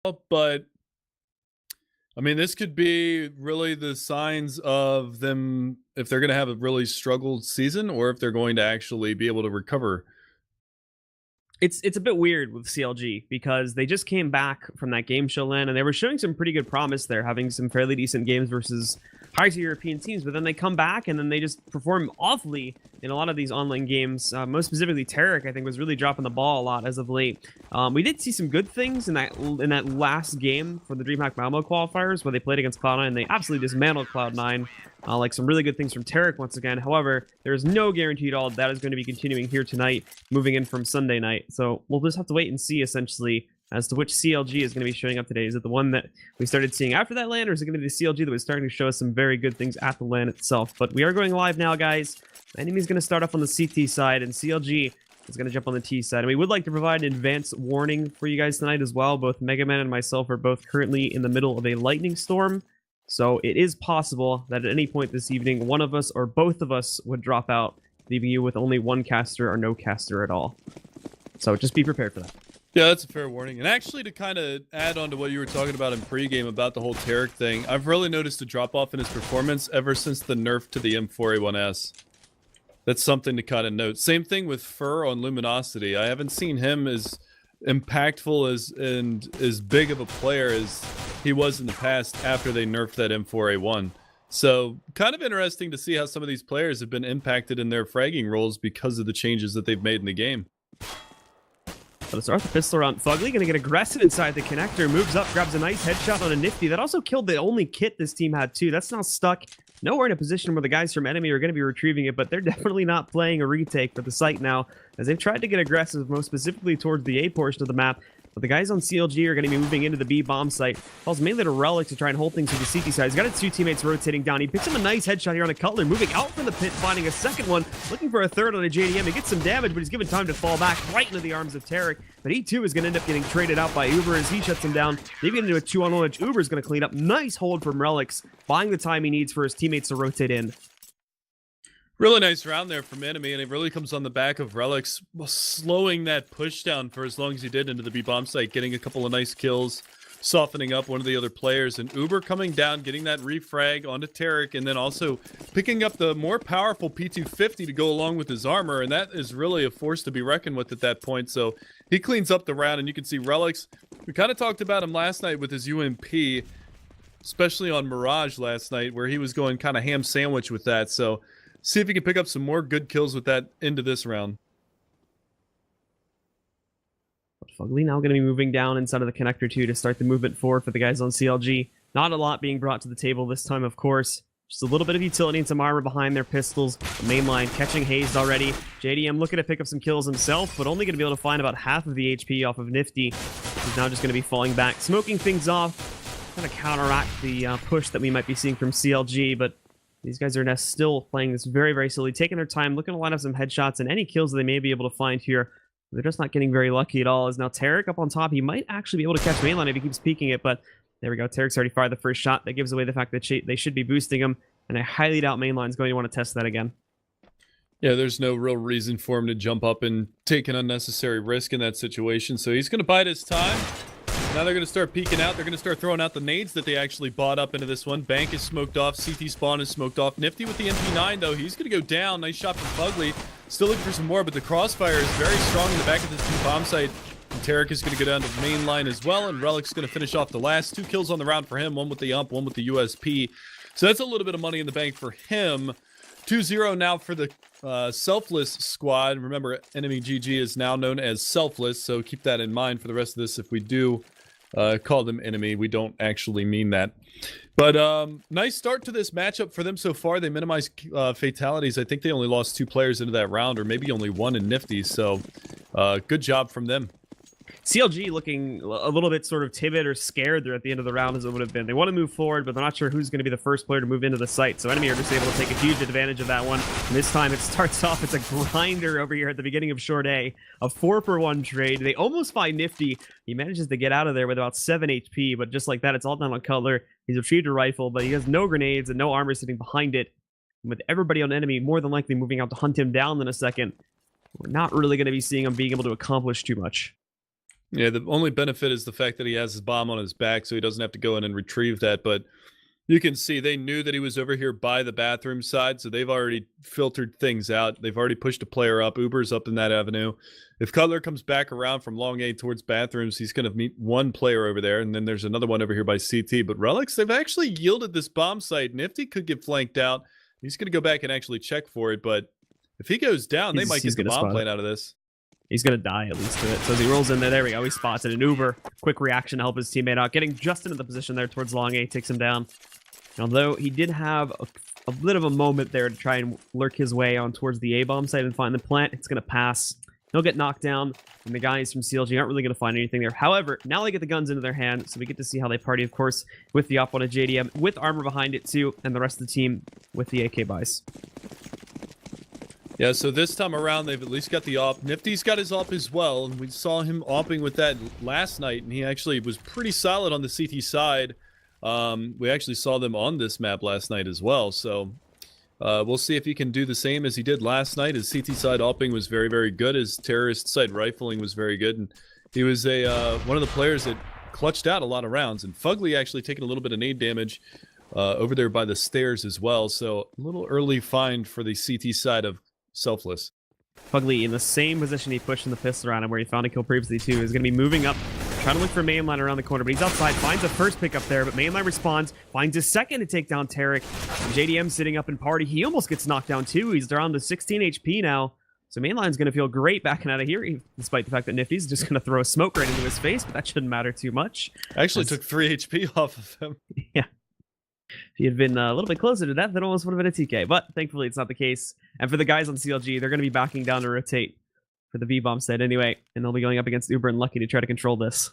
but I mean, this could be really the signs of them if they're going to have a really struggled season or if they're going to actually be able to recover. It's a bit weird with CLG because they just came back from that game show land and they were showing some pretty good promise there, having some fairly decent games versus high-tier European teams, but then they come back and then they just perform awfully in a lot of these online games. Most specifically, Tarek, I think, was really dropping the ball a lot as of late. We did see some good things in that last game for the DreamHack Malmo qualifiers where they played against Cloud9 and they absolutely dismantled Cloud9. Like some really good things from Tarek once again. However, there is no guarantee at all that is going to be continuing here tonight, moving in from Sunday night. So we'll just have to wait and see, essentially, as to which CLG is going to be showing up today. Is it the one that we started seeing after that LAN, or is it going to be the CLG that was starting to show us some very good things at the LAN itself? But we are going live now, guys. Enemy's going to start off on the CT side, and CLG is going to jump on the T side. And we would like to provide an advance warning for you guys tonight as well. Both Mega Man and myself are both currently in the middle of a lightning storm. So it is possible that at any point this evening, one of us or both of us would drop out, leaving you with only one caster or no caster at all. So just be prepared for that. Yeah, that's a fair warning. And actually, to kind of add on to what you were talking about in pregame about the whole Tarek thing, I've really noticed a drop-off in his performance ever since the nerf to the M4A1S. That's something to kind of note. Same thing with Fur on Luminosity. I haven't seen him as impactful and as big of a player as he was in the past after they nerfed that M4A1. So kind of interesting to see how some of these players have been impacted in their fragging roles because of the changes that they've made in the game. But start the pistol round. Fugly gonna get aggressive inside the connector, moves up, grabs a nice headshot on a Nifty. That also killed the only kit this team had too. That's now stuck nowhere in a position where the guys from Enemy are going to be retrieving it, but they're definitely not playing a retake for the site now, as they've tried to get aggressive, most specifically towards the A portion of the map. But the guys on CLG are going to be moving into the B bomb site. Falls mainly to Relic to try and hold things with the CT side. He's got his two teammates rotating down. He picks him a nice headshot here on a Cutler, moving out from the pit, finding a second one, looking for a third on a JDM. He gets some damage, but he's given time to fall back right into the arms of Tarek. But he too is going to end up getting traded out by Uber as he shuts him down. They get into a 2-on-1, which Uber is going to clean up. Nice hold from Relics, buying the time he needs for his teammates to rotate in. Really nice round there from Enemy, and it really comes on the back of Relics slowing that push down for as long as he did into the B-bomb site, getting a couple of nice kills, softening up one of the other players, and Uber coming down, getting that refrag onto Tarek, and then also picking up the more powerful P250 to go along with his armor, and that is really a force to be reckoned with at that point. So he cleans up the round, and you can see Relics, we kind of talked about him last night with his UMP, especially on Mirage last night, where he was going kind of ham sandwich with that. So see if he can pick up some more good kills with that into this round. Fugly now going to be moving down inside of the connector too to start the movement forward for the guys on CLG. Not a lot being brought to the table this time, of course. Just a little bit of utility and some armor behind their pistols. The main line catching hazed already. JDM looking to pick up some kills himself, but only going to be able to find about half of the HP off of Nifty. He's now just going to be falling back, smoking things off, kind of counteract the push that we might be seeing from CLG, but these guys are now still playing this very, very slowly, taking their time, looking to line up some headshots, and any kills that they may be able to find here. They're just not getting very lucky at all. As now Tarek up on top, he might actually be able to catch mainline if he keeps peeking it, but there we go. Tarek's already fired the first shot. That gives away the fact that they should be boosting him, and I highly doubt mainline's going to want to test that again. Yeah, there's no real reason for him to jump up and take an unnecessary risk in that situation, so he's going to bide his time. Now they're going to start peeking out. They're going to start throwing out the nades that they actually bought up into this one. Bank is smoked off. CT spawn is smoked off. Nifty with the MP9, though. He's going to go down. Nice shot from Fugly. Still looking for some more, but the crossfire is very strong in the back of this bomb site. And Tarek is going to go down to the main line as well, and Relic's going to finish off the last 2 kills on the round for him. One with the UMP, one with the USP. So that's a little bit of money in the bank for him. 2-0 now for the Selfless squad. Remember, EnemyGG is now known as Selfless, so keep that in mind for the rest of this. If we do call them enemy, we don't actually mean that. But nice start to this matchup for them so far. They minimized fatalities. I think they only lost 2 players into that round, or maybe only 1 in Nifty. So good job from them. CLG looking a little bit sort of timid or scared there at the end of the round as it would have been. They want to move forward, but they're not sure who's going to be the first player to move into the site. So Enemy are just able to take a huge advantage of that one. And this time it starts off, it's a grinder over here at the beginning of Short A. A 4-for-1 trade. They almost find Nifty. He manages to get out of there with about 7 HP, but just like that, it's all done on Cutler. He's retrieved a rifle, but he has no grenades and no armor sitting behind it. And with everybody on Enemy more than likely moving out to hunt him down in a second, we're not really going to be seeing him being able to accomplish too much. Yeah, the only benefit is the fact that he has his bomb on his back, so he doesn't have to go in and retrieve that. But you can see they knew that he was over here by the bathroom side, so they've already filtered things out. They've already pushed a player up. Uber's up in that avenue. If Cutler comes back around from long A towards bathrooms, he's going to meet one player over there, and then there's another one over here by CT. But Relics, they've actually yielded this bomb site. Nifty could get flanked out. He's going to go back and actually check for it, but if he goes down, they might get the bomb plane out of this. He's going to die at least to it. So as he rolls in there we go. He spots it. An Uber. Quick reaction to help his teammate out. Getting just into the position there towards long A takes him down. And although he did have a bit of a moment there to try and lurk his way on towards the A-bomb site and find the plant, it's going to pass. He'll get knocked down, and the guys from CLG aren't really going to find anything there. However, now they get the guns into their hand, so we get to see how they party, of course, with the op on a JDM, with armor behind it too, and the rest of the team with the AK buys. Yeah, so this time around, they've at least got the op. Nifty's got his op as well, and we saw him opping with that last night, and he actually was pretty solid on the CT side. We actually saw them on this map last night as well, so we'll see if he can do the same as he did last night. His CT side opping was very, very good. His terrorist side rifling was very good, and he was one of the players that clutched out a lot of rounds, and Fugly actually taking a little bit of nade damage over there by the stairs as well, so a little early find for the CT side of Selfless. Fugly in the same position he pushed in the pistol around him where he found a kill previously too, is going to be moving up, trying to look for Mainline around the corner, but he's outside, finds a first pick up there, but Mainline responds, finds his second to take down Tarek. JDM sitting up in party, he almost gets knocked down too. He's down to 16 HP now, so Mainline's going to feel great backing out of here, despite the fact that Nifty's just going to throw a smoke right into his face, but that shouldn't matter too much. Actually took 3 HP off of him. Yeah. If he had been a little bit closer to that, that almost would have been a TK, but thankfully it's not the case. And for the guys on CLG, they're going to be backing down to rotate for the V-bomb side anyway, and they'll be going up against Uber and Lucky to try to control this.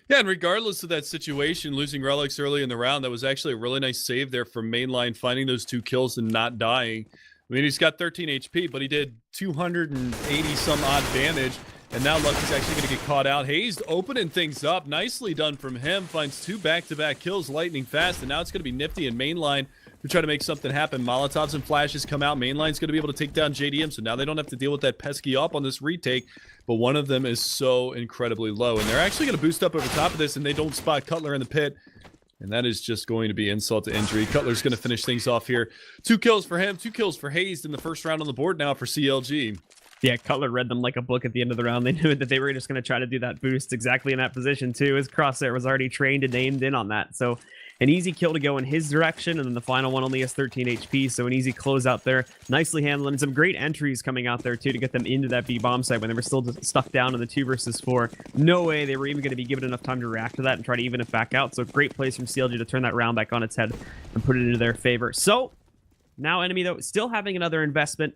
Yeah, and regardless of that situation, losing Relics early in the round, that was actually a really nice save there from Mainline, finding those 2 kills and not dying. I mean, he's got 13 HP, but he did 280 some odd damage, and now Lucky's actually going to get caught out. Hayes opening things up. Nicely done from him. Finds 2 back-to-back kills lightning fast, and now it's going to be Nifty and Mainline who try to make something happen. Molotovs and flashes come out. Mainline's going to be able to take down JDM, so now they don't have to deal with that pesky op on this retake, but one of them is so incredibly low, and they're actually going to boost up over top of this, and they don't spot Cutler in the pit. And that is just going to be insult to injury. Cutler's going to finish things off here. 2 kills for him, 2 kills for Hayes in the first round on the board now for CLG. Yeah, Cutler read them like a book at the end of the round. They knew that they were just going to try to do that boost exactly in that position too. His crosshair was already trained and aimed in on that. So an easy kill to go in his direction, and then the final one only has 13 HP, so an easy close out there. Nicely handled, and some great entries coming out there too to get them into that B-bomb site when they were still just stuck down in the 2 versus 4. No way they were even going to be given enough time to react to that and try to even it back out. So great place from CLG to turn that round back on its head and put it into their favor. So now Enemy, though, still having another investment.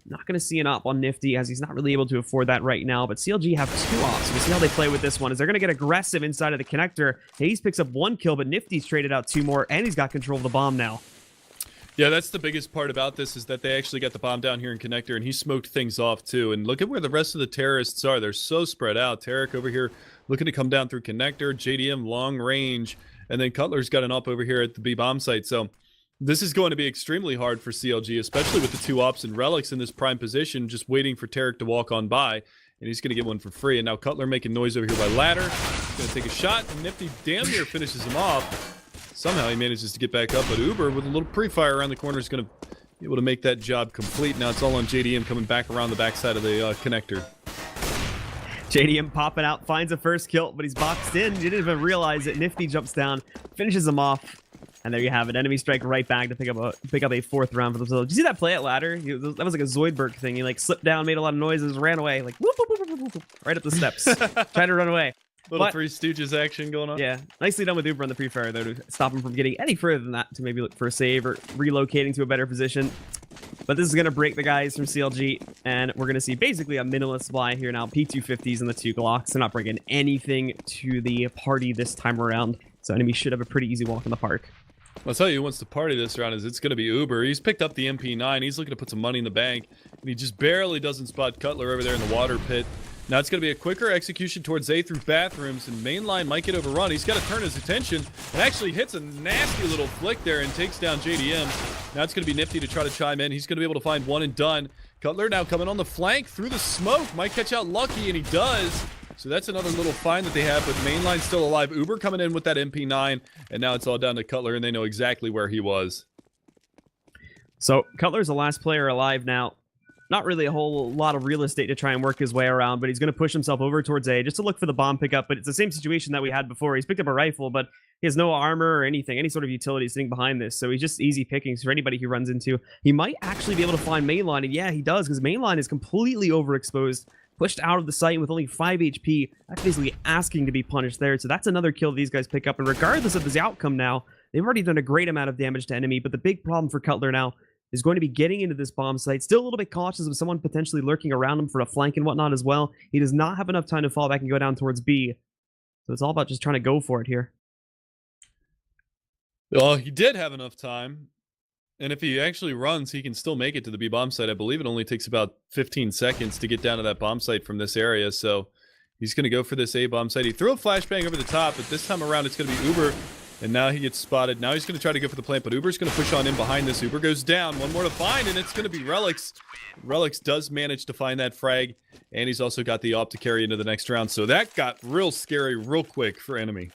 Not going to see an op on Nifty, as he's not really able to afford that right now, but CLG have 2 ops. We'll see how they play with this one, as they're going to get aggressive inside of the connector. Hayes picks up 1 kill, but Nifty's traded out 2 more, and he's got control of the bomb now. Yeah, that's the biggest part about this, is that they actually got the bomb down here in connector, and he smoked things off too. And look at where the rest of the terrorists are. They're so spread out. Tarek over here looking to come down through connector, JDM long range, and then Cutler's got an op over here at the B-bomb site. So this is going to be extremely hard for CLG, especially with the 2 ops and Relics in this prime position, just waiting for Tarek to walk on by, and he's going to get one for free. And now Cutler making noise over here by ladder. He's going to take a shot, and Nifty damn near finishes him off. Somehow he manages to get back up, but Uber with a little pre-fire around the corner is going to be able to make that job complete. Now it's all on JDM coming back around the backside of the connector. JDM popping out, finds a first kill, but he's boxed in. You didn't even realize it. Nifty jumps down, finishes him off. And there you have it. Enemy strike right back to pick up a 4th round for themselves. Did you see that play at ladder? That was like a Zoidberg thing. He like slipped down, made a lot of noises, ran away, like whoop, whoop, whoop, whoop, whoop, right up the steps. Tried to run away. Little Three Stooges action going on. Yeah, nicely done with Uber on the pre-fire though, to stop him from getting any further than that, to maybe look for a save or relocating to a better position. But this is going to break the guys from CLG, and we're going to see basically a minimalist supply here now. P250s and the 2 Glocks. They're not bringing anything to the party this time around, so Enemy should have a pretty easy walk in the park. I'll tell you who wants to party this round is it's going to be Uber. He's picked up the MP9. He's looking to put some money in the bank, and he just barely doesn't spot Cutler over there in the water pit. Now it's going to be a quicker execution towards A through bathrooms, and Mainline might get overrun. He's got to turn his attention and actually hits a nasty little flick there and takes down JDM. Now it's going to be Nifty to try to chime in. He's going to be able to find one and done. Cutler now coming on the flank through the smoke. Might catch out Lucky, and he does. So that's another little find that they have, but mainline's still alive. Uber coming in with that MP9, and now it's all down to Cutler, and they know exactly where he was. So Cutler's the last player alive now. Not really a whole lot of real estate to try and work his way around, but he's going to push himself over towards A just to look for the bomb pickup. But it's the same situation that we had before. He's picked up a rifle, but he has no armor or anything, any sort of utility sitting behind this. So he's just easy pickings for anybody he runs into. He might actually be able to find mainline, and yeah, he does, because mainline is completely overexposed, pushed out of the site with only 5 HP. That's basically asking to be punished there. So that's another kill these guys pick up. And regardless of the outcome now, they've already done a great amount of damage to enemy. But the big problem for Cutler now is going to be getting into this bomb site. Still a little bit cautious of someone potentially lurking around him for a flank and whatnot as well. He does not have enough time to fall back and go down towards B. So it's all about just trying to go for it here. Well, he did have enough time. And if he actually runs, he can still make it to the B bomb site. I believe it only takes about 15 seconds to get down to that bomb site from this area. So he's going to go for this A bomb site. He threw a flashbang over the top, but this time around it's going to be Uber. And now he gets spotted. Now he's going to try to go for the plant, but Uber's going to push on in behind this. Uber goes down. One more to find, and it's going to be Relix. Relix does manage to find that frag, and he's also got the op to carry into the next round. So that got real scary real quick for enemy.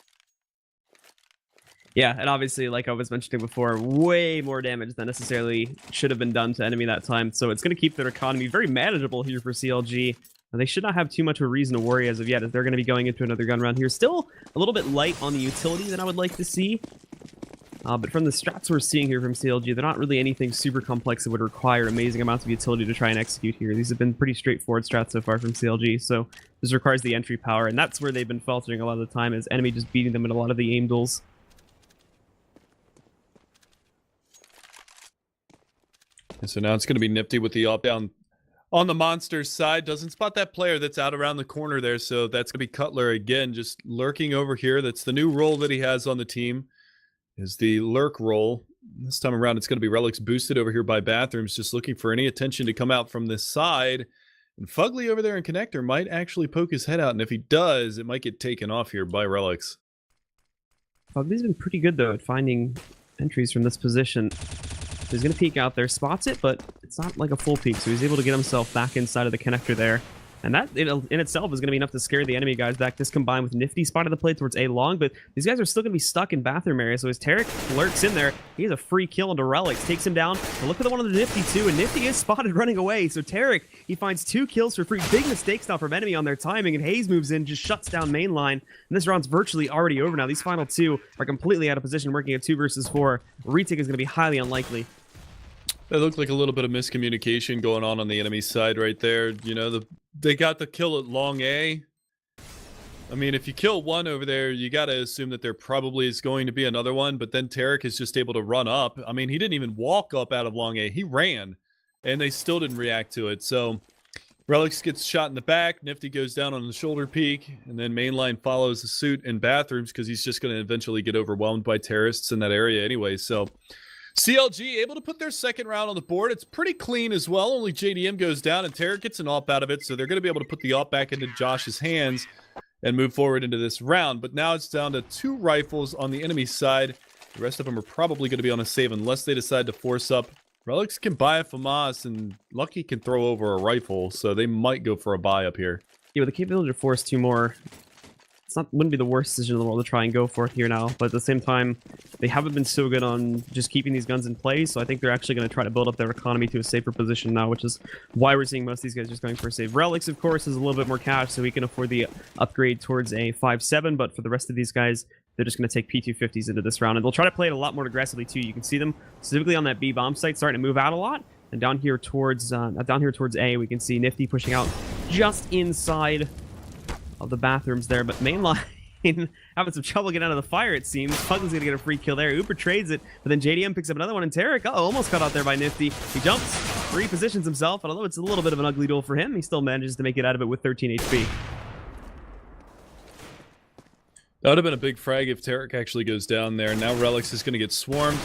Yeah, and obviously, like I was mentioning before, way more damage than necessarily should have been done to enemy that time. So it's going to keep their economy very manageable here for CLG. They should not have too much of a reason to worry as of yet, as they're going to be going into another gun round here. Still a little bit light on the utility than I would like to see. But from the strats we're seeing here from CLG, they're not really anything super complex that would require amazing amounts of utility to try and execute here. These have been pretty straightforward strats so far from CLG, so this requires the entry power, and that's where they've been faltering a lot of the time, is enemy just beating them in a lot of the aim duels. And so now it's going to be Nifty with the op down on the Monsters side. Doesn't spot that player that's out around the corner there, so that's going to be Cutler again, just lurking over here. That's the new role that he has on the team, is the lurk role. This time around, it's going to be Relics boosted over here by Bathrooms, just looking for any attention to come out from this side. And Fugly over there in Connector might actually poke his head out, and if he does, it might get taken off here by Relics. Fugly's been pretty good, though, at finding entries from this position. He's going to peek out there, spots it, but it's not like a full peek, so he's able to get himself back inside of the connector there. And that in itself is going to be enough to scare the enemy guys back. This combined with Nifty spotted the play towards A long, but these guys are still going to be stuck in bathroom area. So as Tarek lurks in there, he has a free kill into Relics, takes him down. And look at the one on the Nifty too, and Nifty is spotted running away. So Tarek, he finds 2 kills for free. Big mistakes now from enemy on their timing, and Hayes moves in, just shuts down mainline. And this round's virtually already over now. These final 2 are completely out of position, working at 2 versus 4. Retake is going to be highly unlikely. That looked like a little bit of miscommunication going on the enemy side right there. You know, they got the kill at long A. I mean, if you kill one over there, you got to assume that there probably is going to be another one, but then Tarek is just able to run up. I mean, he didn't even walk up out of long A. He ran, and they still didn't react to it. So Relics gets shot in the back. Nifty goes down on the shoulder peak, and then Mainline follows the suit in Bathrooms because he's just going to eventually get overwhelmed by terrorists in that area anyway. So CLG able to put their second round on the board. It's pretty clean as well. Only JDM goes down, and Tarek gets an op out of it, so they're going to be able to put the op back into Josh's hands and move forward into this round. But now it's down to 2 rifles on the enemy side. The rest of them are probably going to be on a save unless they decide to force up. Relics can buy a FAMAS, and Lucky can throw over a rifle, so they might go for a buy up here. Yeah, with the capability to force 2 more, wouldn't be the worst decision in the world to try and go for it here now, but at the same time, they haven't been so good on just keeping these guns in place, so I think they're actually going to try to build up their economy to a safer position now, which is why we're seeing most of these guys just going for a save. Relics, of course, is a little bit more cash, so he can afford the upgrade towards a 5.7, but for the rest of these guys, they're just going to take P250s into this round, and they'll try to play it a lot more aggressively too. You can see them specifically on that B bomb site starting to move out a lot, and down here towards A, we can see Nifty pushing out just inside of the bathrooms there, but Mainline having some trouble getting out of the fire, it seems. Fugly's gonna get a free kill there. Uber trades it, but then JDM picks up another one, and Tarek, almost caught out there by Nifty. He jumps, repositions himself, and although it's a little bit of an ugly duel for him, he still manages to make it out of it with 13 HP. That would have been a big frag if Tarek actually goes down there. Now Relics is going to get swarmed.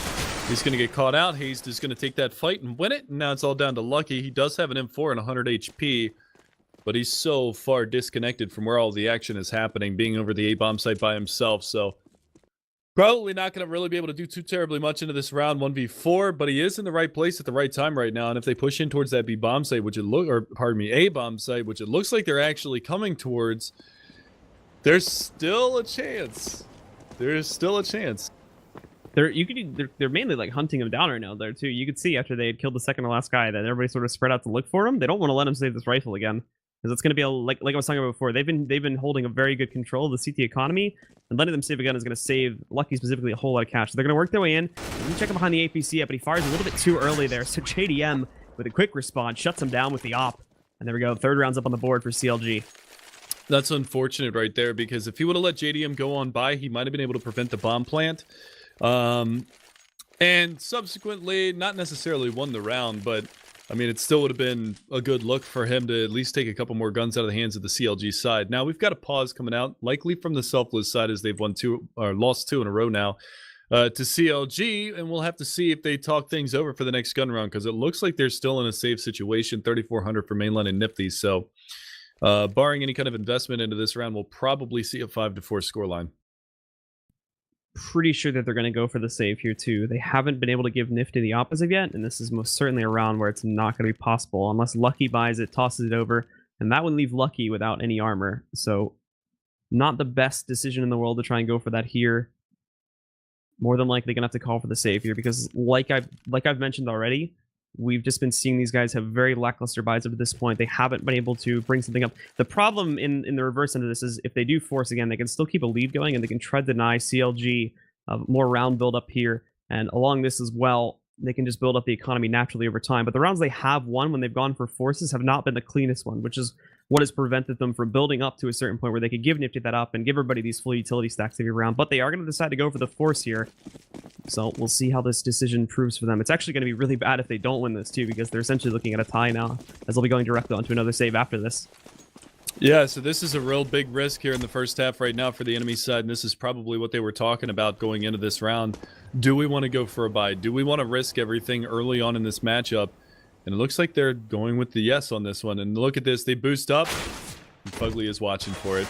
He's going to get caught out. Hayes is going to take that fight and win it, and now it's all down to Lucky. He does have an M4 and 100 HP, but he's so far disconnected from where all the action is happening, being over the A-bomb site by himself, so probably not going to really be able to do too terribly much into this round 1v4, but he is in the right place at the right time right now, and if they push in towards that B-bomb site, A-bomb site, which it looks like they're actually coming towards, There's still a chance. There's still a chance. They're mainly like hunting him down right now there too. You could see after they had killed the second to last guy that everybody sort of spread out to look for him. They don't want to let him save this rifle again because it's going to be like I was talking about before. They've been holding a very good control of the CT economy, and letting them save a gun is going to save Lucky specifically a whole lot of cash. So they're going to work their way in. Let me check him behind the APC up, but he fires a little bit too early there. So JDM with a quick response shuts him down with the op, and there we go. Third round's up on the board for CLG. That's unfortunate right there, because if he would have let JDM go on by, he might have been able to prevent the bomb plant. And subsequently, not necessarily won the round, but I mean, it still would have been a good look for him to at least take a couple more guns out of the hands of the CLG side. Now, we've got a pause coming out, likely from the Selfless side, as they've lost 2 in a row now to CLG, and we'll have to see if they talk things over for the next gun round, because it looks like they're still in a safe situation, 3,400 for Mainline and Nifty. So, barring any kind of investment into this round, we'll probably see a 5-4 scoreline. Pretty sure that they're going to go for the save here too. They haven't been able to give Nifty the opposite yet, and this is most certainly a round where it's not going to be possible unless Lucky buys it, tosses it over, and that would leave Lucky without any armor. So not the best decision in the world to try and go for that here. More than likely going to have to call for the save here, because like I've mentioned already, we've just been seeing these guys have very lackluster buys up to this point. They haven't been able to bring something up. The problem in the reverse end of this is if they do force again, they can still keep a lead going, and they can try to deny CLG more round build up here. And along this as well, they can just build up the economy naturally over time. But the rounds they have won when they've gone for forces have not been the cleanest one, which is what has prevented them from building up to a certain point where they could give Nifty that up and give everybody these full utility stacks every round. But they are going to decide to go for the force here. So we'll see how this decision proves for them. It's actually going to be really bad if they don't win this too, because they're essentially looking at a tie now, as they'll be going directly onto another save after this. Yeah, so this is a real big risk here in the first half right now for the enemy side, and this is probably what they were talking about going into this round. Do we want to go for a buy? Do we want to risk everything early on in this matchup? And it looks like they're going with the yes on this one. And look at this, they boost up, and Fugly is watching for it.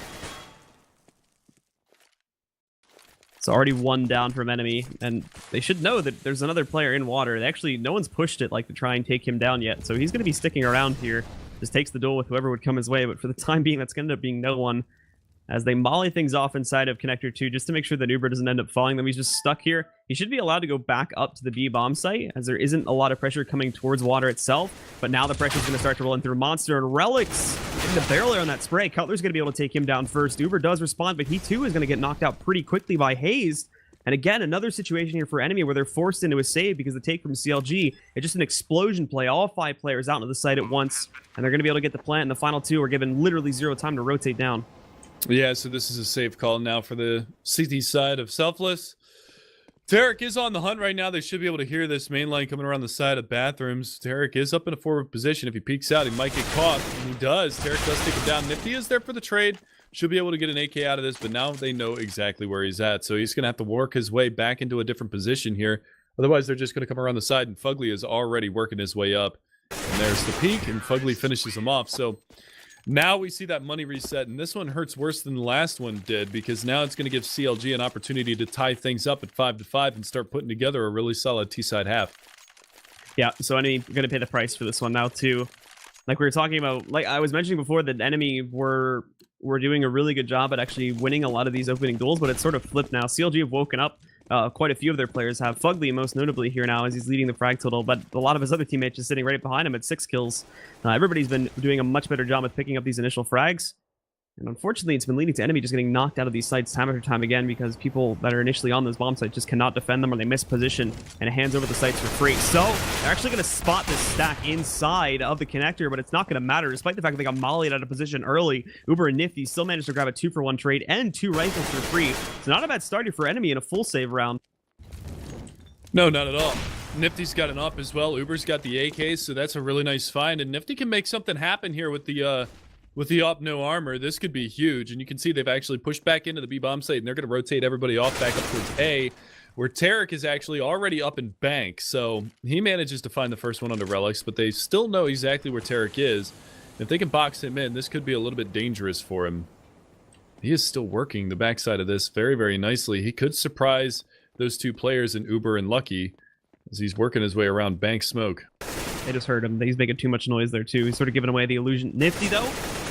It's already 1 down from enemy, and they should know that there's another player in water. They actually, no one's pushed it like to try and take him down yet, so he's going to be sticking around here. Just takes the duel with whoever would come his way, but for the time being, that's going to end up being no one. As they molly things off inside of Connector 2, just to make sure that Uber doesn't end up falling them. He's just stuck here. He should be allowed to go back up to the B bomb site, as there isn't a lot of pressure coming towards water itself. But now the pressure's going to start to roll in through Monster, and Relics getting the barrel there on that spray. Cutler's going to be able to take him down first. Uber does respond, but he too is going to get knocked out pretty quickly by Hayes. And again, another situation here for enemy where they're forced into a save because the take from CLG, it's just an explosion play. All 5 players out into the site at once, and they're going to be able to get the plant, and the final 2 are given literally 0 time to rotate down. Yeah, so this is a safe call now for the CT side of Selfless. Tarek is on the hunt right now. They should be able to hear this main line coming around the side of bathrooms. Tarek is up in a forward position. If he peeks out, he might get caught, and he does. Tarek does take him down. Nifty is there for the trade. Should be able to get an AK out of this, but now they know exactly where he's at. So he's going to have to work his way back into a different position here. Otherwise, they're just going to come around the side, and Fugly is already working his way up. And there's the peak, and Fugly finishes him off. So now we see that money reset, and this one hurts worse than the last one did, because now it's going to give CLG an opportunity to tie things up at 5-5 and start putting together a really solid T-side half. Yeah, so enemy going to pay the price for this one now too. Like we were talking about, like I was mentioning before, that enemy were doing a really good job at actually winning a lot of these opening duels, but it's sort of flipped now. CLG have woken up. Quite a few of their players have. Fugly most notably here now as he's leading the frag total, but a lot of his other teammates just sitting right behind him at 6 kills. Everybody's been doing a much better job with picking up these initial frags. And unfortunately, it's been leading to enemy just getting knocked out of these sites time after time again, because people that are initially on those bomb sites just cannot defend them, or they miss position, and it hands over the sites for free. So they're actually going to spot this stack inside of the connector, but it's not going to matter, despite the fact that they got mollied out of position early. Uber and Nifty still managed to grab a 2-for-1 trade and 2 rifles for free. So not a bad start here for enemy in a full save round. No, not at all. Nifty's got an up as well. Uber's got the AK, so that's a really nice find. And Nifty can make something happen here with the op no armor. This could be huge. And you can see they've actually pushed back into the B bomb site, and they're going to rotate everybody off back up towards A, where Tarek is actually already up in bank. So he manages to find the first one under Relics, but they still know exactly where Tarek is. If they can box him in, this could be a little bit dangerous for him. He is still working the backside of this very, very nicely. He could surprise those 2 players in Uber and Lucky as he's working his way around bank smoke. They just heard him. He's making too much noise there too. He's sort of giving away the illusion. Nifty though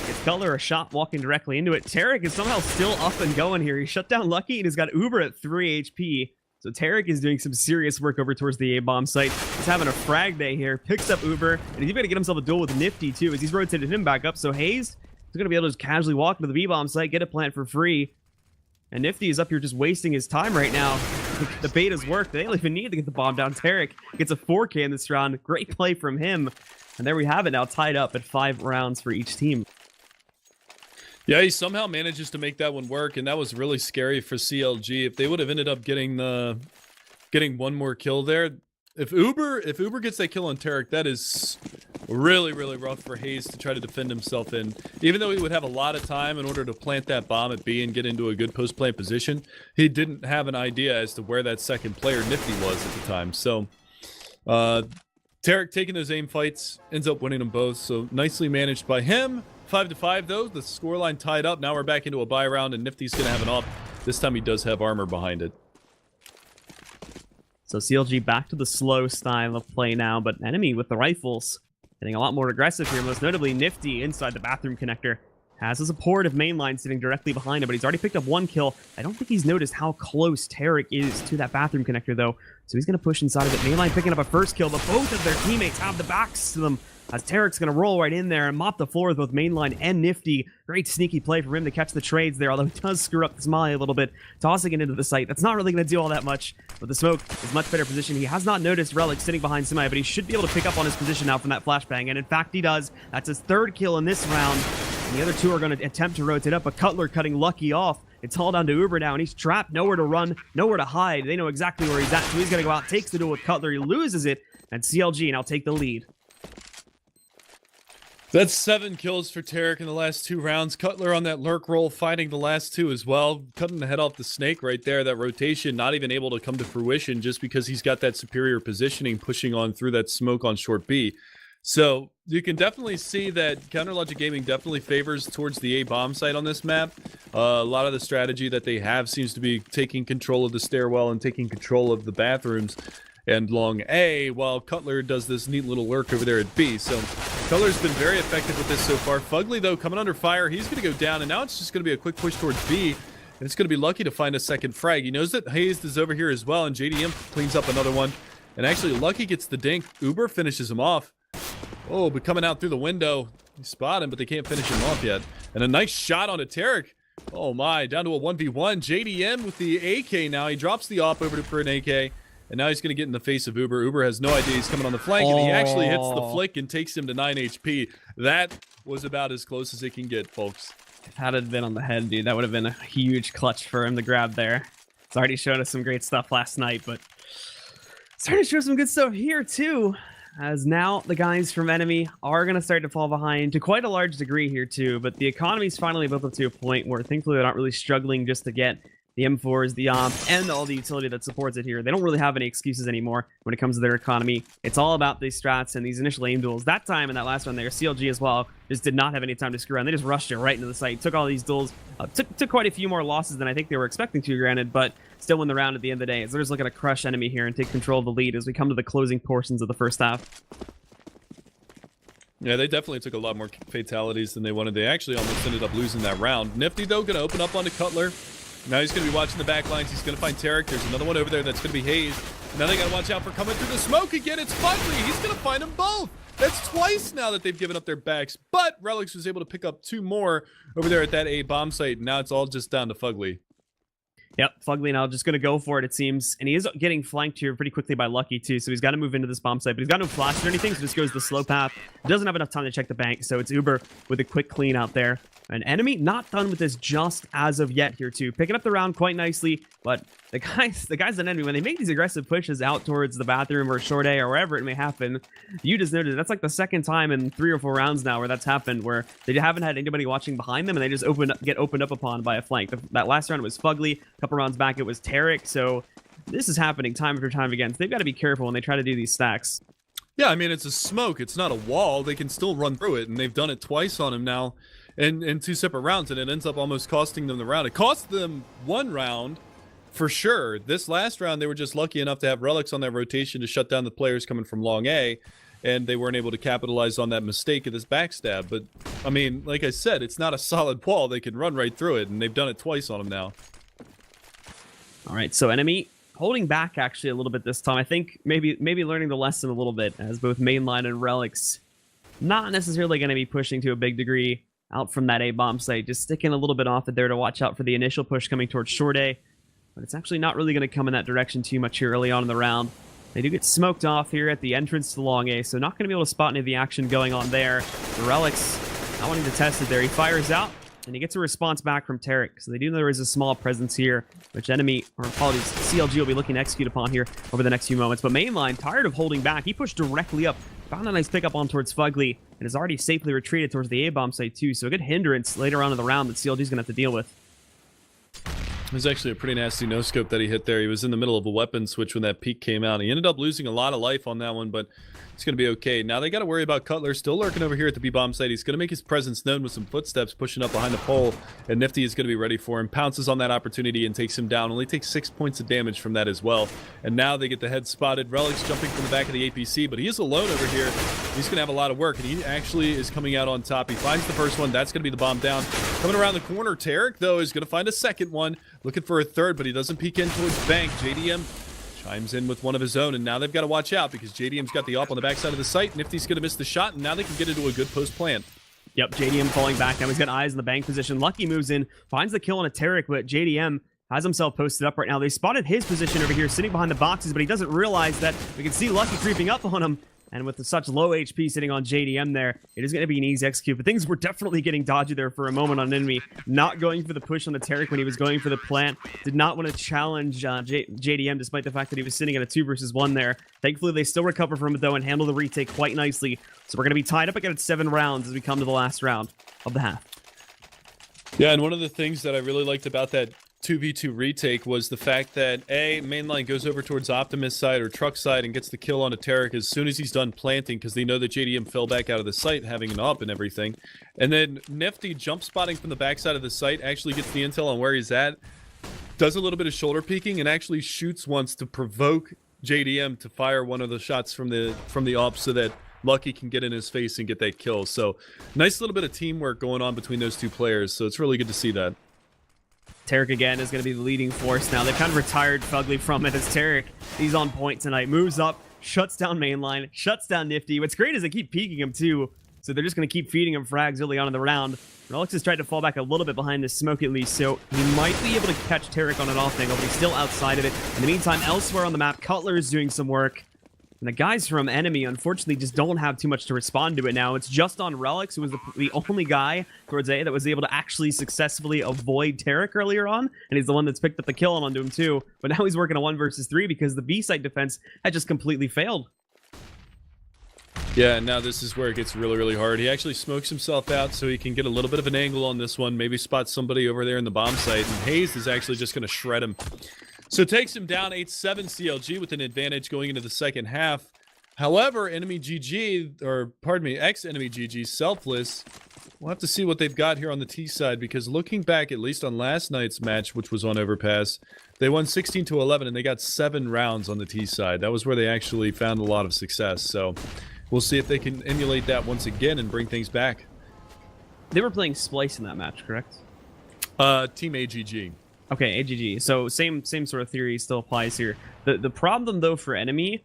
gets Cutler a shot walking directly into it. Tarek is somehow still up and going here. He shut down Lucky and he's got Uber at 3 HP. So Tarek is doing some serious work over towards the A-bomb site. He's having a frag day here. Picks up Uber, and he's going to get himself a duel with Nifty too, as he's rotated him back up. So Hayes is going to be able to just casually walk to the B-bomb site, get a plant for free. And Nifty is up here just wasting his time right now. The betas work. They don't even need to get the bomb down. Tarek gets a 4K in this round. Great play from him. And there we have it now, tied up at 5 rounds for each team. Yeah, he somehow manages to make that one work, and that was really scary for CLG. If they would have ended up getting one more kill there, if Uber gets that kill on Tarek, that is really, really rough for Hayes to try to defend himself in. Even though he would have a lot of time in order to plant that bomb at B and get into a good post-plant position, he didn't have an idea as to where that second player, Nifty, was at the time. So, Tarek taking those aim fights, ends up winning them both. So, nicely managed by him. 5-5 though, the scoreline tied up. Now we're back into a bye round, and Nifty's going to have an up. This time he does have armor behind it. So CLG back to the slow style of play now, but Enemy with the rifles getting a lot more aggressive here, most notably Nifty inside the bathroom connector. Has a support of mainline sitting directly behind him, but he's already picked up 1 kill. I don't think he's noticed how close Tarek is to that bathroom connector, though. So he's going to push inside of it. Mainline picking up a first kill, but both of their teammates have the backs to them, as Tarek's going to roll right in there and mop the floor with both Mainline and Nifty. Great sneaky play for him to catch the trades there, although he does screw up the Molly a little bit, tossing it into the site. That's not really going to do all that much, but the smoke is much better position. He has not noticed Relic sitting behind Semi, but he should be able to pick up on his position now from that flashbang, and in fact he does. That's his 3rd kill in this round. And the other 2 are going to attempt to rotate up, but Cutler cutting Lucky off. It's all down to Uber now, and he's trapped, nowhere to run, nowhere to hide. They know exactly where he's at, so he's going to go out, takes the duel with Cutler. He loses it, and CLG now take the lead. That's 7 kills for Tarek in the last 2 rounds. Cutler on that lurk roll, fighting the last 2 as well. Cutting the head off the snake right there. That rotation not even able to come to fruition just because he's got that superior positioning pushing on through that smoke on short B. So you can definitely see that CounterLogic Gaming definitely favors towards the A-bomb site on this map. A lot of the strategy that they have seems to be taking control of the stairwell and taking control of the bathrooms and long A, while Cutler does this neat little lurk over there at B. So Cutler's been very effective with this so far. Fugly, though, coming under fire. He's going to go down, and now it's just going to be a quick push towards B, and it's going to be Lucky to find a second frag. He knows that Hayes is over here as well, and JDM cleans up another one. And actually, Lucky gets the dink. Uber finishes him off. Oh, but coming out through the window. You spot him, but they can't finish him off yet. And a nice shot onto Tarek. Oh my, down to a 1v1. JDM with the AK now. He drops the op over for an AK. And now he's going to get in the face of Uber. Uber has no idea he's coming on the flank, and he actually hits the flick and takes him to 9 HP. That was about as close as it can get, folks. If that had been on the head, dude, that would have been a huge clutch for him to grab there. It's already showed us some great stuff last night, but starting to show some good stuff here, too. As now the guys from Enemy are going to start to fall behind to quite a large degree here, too. But the economy's finally built up to a point where thankfully they're not really struggling just to get the M4s, the OP, and all the utility that supports it here. They don't really have any excuses anymore when it comes to their economy. It's all about these strats and these initial aim duels. That time in that last one there, CLG as well just did not have any time to screw around. They just rushed it right into the site, took all these duels, took quite a few more losses than I think they were expecting to, granted, but still win the round at the end of the day. So they're just looking to crush Enemy here and take control of the lead as we come to the closing portions of the first half. Yeah, they definitely took a lot more fatalities than they wanted. They actually almost ended up losing that round. Nifty, though, going to open up onto Cutler. Now he's going to be watching the back lines. He's going to find Tarek. There's another one over there that's going to be Hayes. Now they got to watch out for coming through the smoke again. It's Fugly. He's going to find them both. That's twice now that they've given up their backs. But Relics was able to pick up 2 more over there at that A bomb site. Now it's all just down to Fugly. Yep, Fugly now just going to go for it, it seems. And he is getting flanked here pretty quickly by Lucky, too. So he's got to move into this bomb site. But he's got no flash or anything, so just goes the slow path. Doesn't have enough time to check the bank. So it's Uber with a quick clean out there. An Enemy not done with this just as of yet here, too. Picking up the round quite nicely. But the guys in Enemy, when they make these aggressive pushes out towards the bathroom or short A or wherever it may happen, you just noticed that's like the second time in 3 or 4 rounds now where that's happened, where they haven't had anybody watching behind them and they just get opened up upon by a flank. That last round was Fugly. A couple rounds back it was Tarek. So this is happening time after time again. So they've got to be careful when they try to do these stacks. Yeah, I mean, it's a smoke. It's not a wall. They can still run through it, and they've done it twice on him now in 2 separate rounds, and it ends up almost costing them the round. It cost them 1 round for sure. This last round, they were just lucky enough to have Relics on that rotation to shut down the players coming from long A. and they weren't able to capitalize on that mistake of this backstab. But, I mean, like I said, it's not a solid wall. They can run right through it, and they've done it twice on him now. All right, so Enemy holding back actually a little bit this time. I think maybe learning the lesson a little bit, as both Mainline and Relics not necessarily going to be pushing to a big degree out from that A-bomb site, just sticking a little bit off it there to watch out for the initial push coming towards Short A. But it's actually not really going to come in that direction too much here early on in the round. They do get smoked off here at the entrance to Long A, so not going to be able to spot any of the action going on there. The Relics not wanting to test it there. He fires out, and he gets a response back from Tarek. So they do know there is a small presence here, which CLG will be looking to execute upon here over the next few moments. But Mainline, tired of holding back, he pushed directly up, found a nice pickup on towards Fugly, and has already safely retreated towards the A-bomb site too. So a good hindrance later on in the round that CLG is going to have to deal with. It was actually a pretty nasty no-scope that he hit there. He was in the middle of a weapon switch when that peak came out. He ended up losing a lot of life on that one, but it's going to be okay. Now they got to worry about Cutler still lurking over here at the B-bomb site. He's going to make his presence known with some footsteps pushing up behind the pole, and Nifty is going to be ready for him. Pounces on that opportunity and takes him down. Only takes 6 points of damage from that as well. And now they get the head spotted. Relics jumping from the back of the APC, but he is alone over here. He's going to have a lot of work, and he actually is coming out on top. He finds the first one. That's going to be the bomb down. Coming around the corner, Tarek, though, is going to find a second one. Looking for a third, but he doesn't peek in towards Bank. JDM chimes in with one of his own, and now they've got to watch out because JDM's got the op on the backside of the site. Nifty's going to miss the shot, and now they can get into a good post plant. Yep, JDM falling back. Now he's got eyes in the Bank position. Lucky moves in, finds the kill on a Tarek, but JDM has himself posted up right now. They spotted his position over here, sitting behind the boxes, but he doesn't realize that we can see Lucky creeping up on him. And with such low HP sitting on JDM there, it is going to be an easy execute. But things were definitely getting dodgy there for a moment on Enemy. Not going for the push on the Tarek when he was going for the plant. Did not want to challenge JDM despite the fact that he was sitting at a 2 versus 1 there. Thankfully, they still recover from it though and handle the retake quite nicely. So we're going to be tied up again at 7 rounds as we come to the last round of the half. Yeah, and one of the things that I really liked about that 2v2 retake was the fact that Mainline goes over towards Optimus side or Truck side and gets the kill on a Tarek as soon as he's done planting because they know that JDM fell back out of the site having an up and everything. And then Nifty jump spotting from the backside of the site, actually gets the intel on where he's at, does a little bit of shoulder peeking and actually shoots once to provoke JDM to fire one of the shots from the op so that Lucky can get in his face and get that kill. So nice little bit of teamwork going on between those two players, so it's really good to see that. Tarek again is going to be the leading force now. They kind of retired Fugly from it as Tarek, he's on point tonight. Moves up, shuts down Mainline, shuts down Nifty. What's great is they keep peeking him too, so they're just going to keep feeding him frags early on in the round. Relics has tried to fall back a little bit behind this smoke at least, so he might be able to catch Tarek on an off angle, but he's still outside of it. In the meantime, elsewhere on the map, Cutler is doing some work. And the guys from Enemy, unfortunately, just don't have too much to respond to it now. It's just on Relics, who was the only guy towards A that was able to actually successfully avoid Tarek earlier on. And he's the one that's picked up the kill onto him, too. But now he's working a 1 versus 3 because the B-site defense had just completely failed. Yeah, and now this is where it gets really, really hard. He actually smokes himself out so he can get a little bit of an angle on this one. Maybe spot somebody over there in the bomb site. And Hayes is actually just going to shred him. So it takes him down 8-7 CLG with an advantage going into the second half. However, EnemyGG, or pardon me, ex-EnemyGG, Selfless, we'll have to see what they've got here on the T side because looking back, at least on last night's match, which was on Overpass, they won 16-11 and they got 7 rounds on the T side. That was where they actually found a lot of success. So we'll see if they can emulate that once again and bring things back. They were playing Splice in that match, correct? Team AGG. Okay, AGG. So same sort of theory still applies here. The problem though for Enemy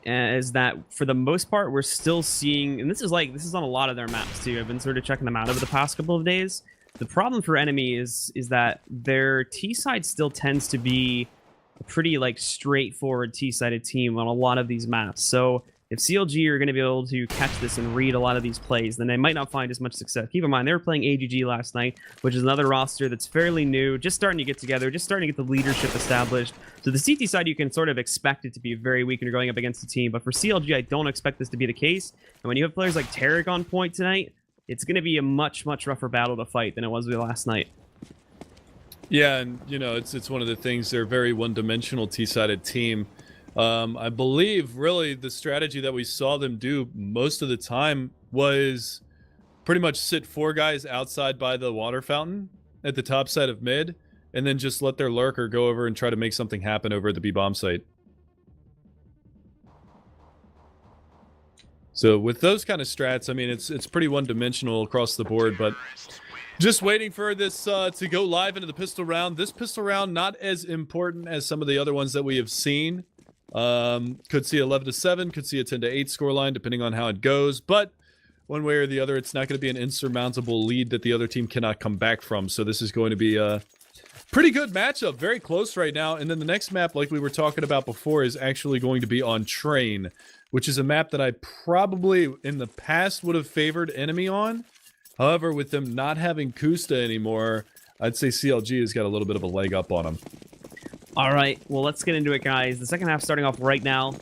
is that for the most part we're still seeing, and this is on a lot of their maps too. I've been sort of checking them out over the past couple of days. The problem for Enemy is that their T side still tends to be a pretty straightforward T-sided team on a lot of these maps. So if CLG are going to be able to catch this and read a lot of these plays, then they might not find as much success. Keep in mind, they were playing AGG last night, which is another roster that's fairly new, just starting to get together, just starting to get the leadership established. So the CT side, you can sort of expect it to be very weak when you're going up against a team, but for CLG, I don't expect this to be the case. And when you have players like Tarek on point tonight, it's going to be a much, much rougher battle to fight than it was last night. Yeah, and it's one of the things, they're a very one-dimensional T-sided team. I believe really the strategy that we saw them do most of the time was pretty much sit 4 guys outside by the water fountain at the top side of mid and then just let their lurker go over and try to make something happen over at the B-bomb site. So with those kind of strats, I mean, it's pretty one-dimensional across the board, but just waiting for this to go live into the pistol round. This pistol round, not as important as some of the other ones that we have seen. Could see 11-7, could see a 10-8 scoreline, depending on how it goes, but one way or the other, it's not going to be an insurmountable lead that the other team cannot come back from. So this is going to be a pretty good matchup, very close right now. And then the next map, like we were talking about before, is actually going to be on Train, which is a map that I probably in the past would have favored Enemy on. However, with them not having Kusta anymore, I'd say CLG has got a little bit of a leg up on them. All right, well, let's get into it, guys. The second half starting off right now.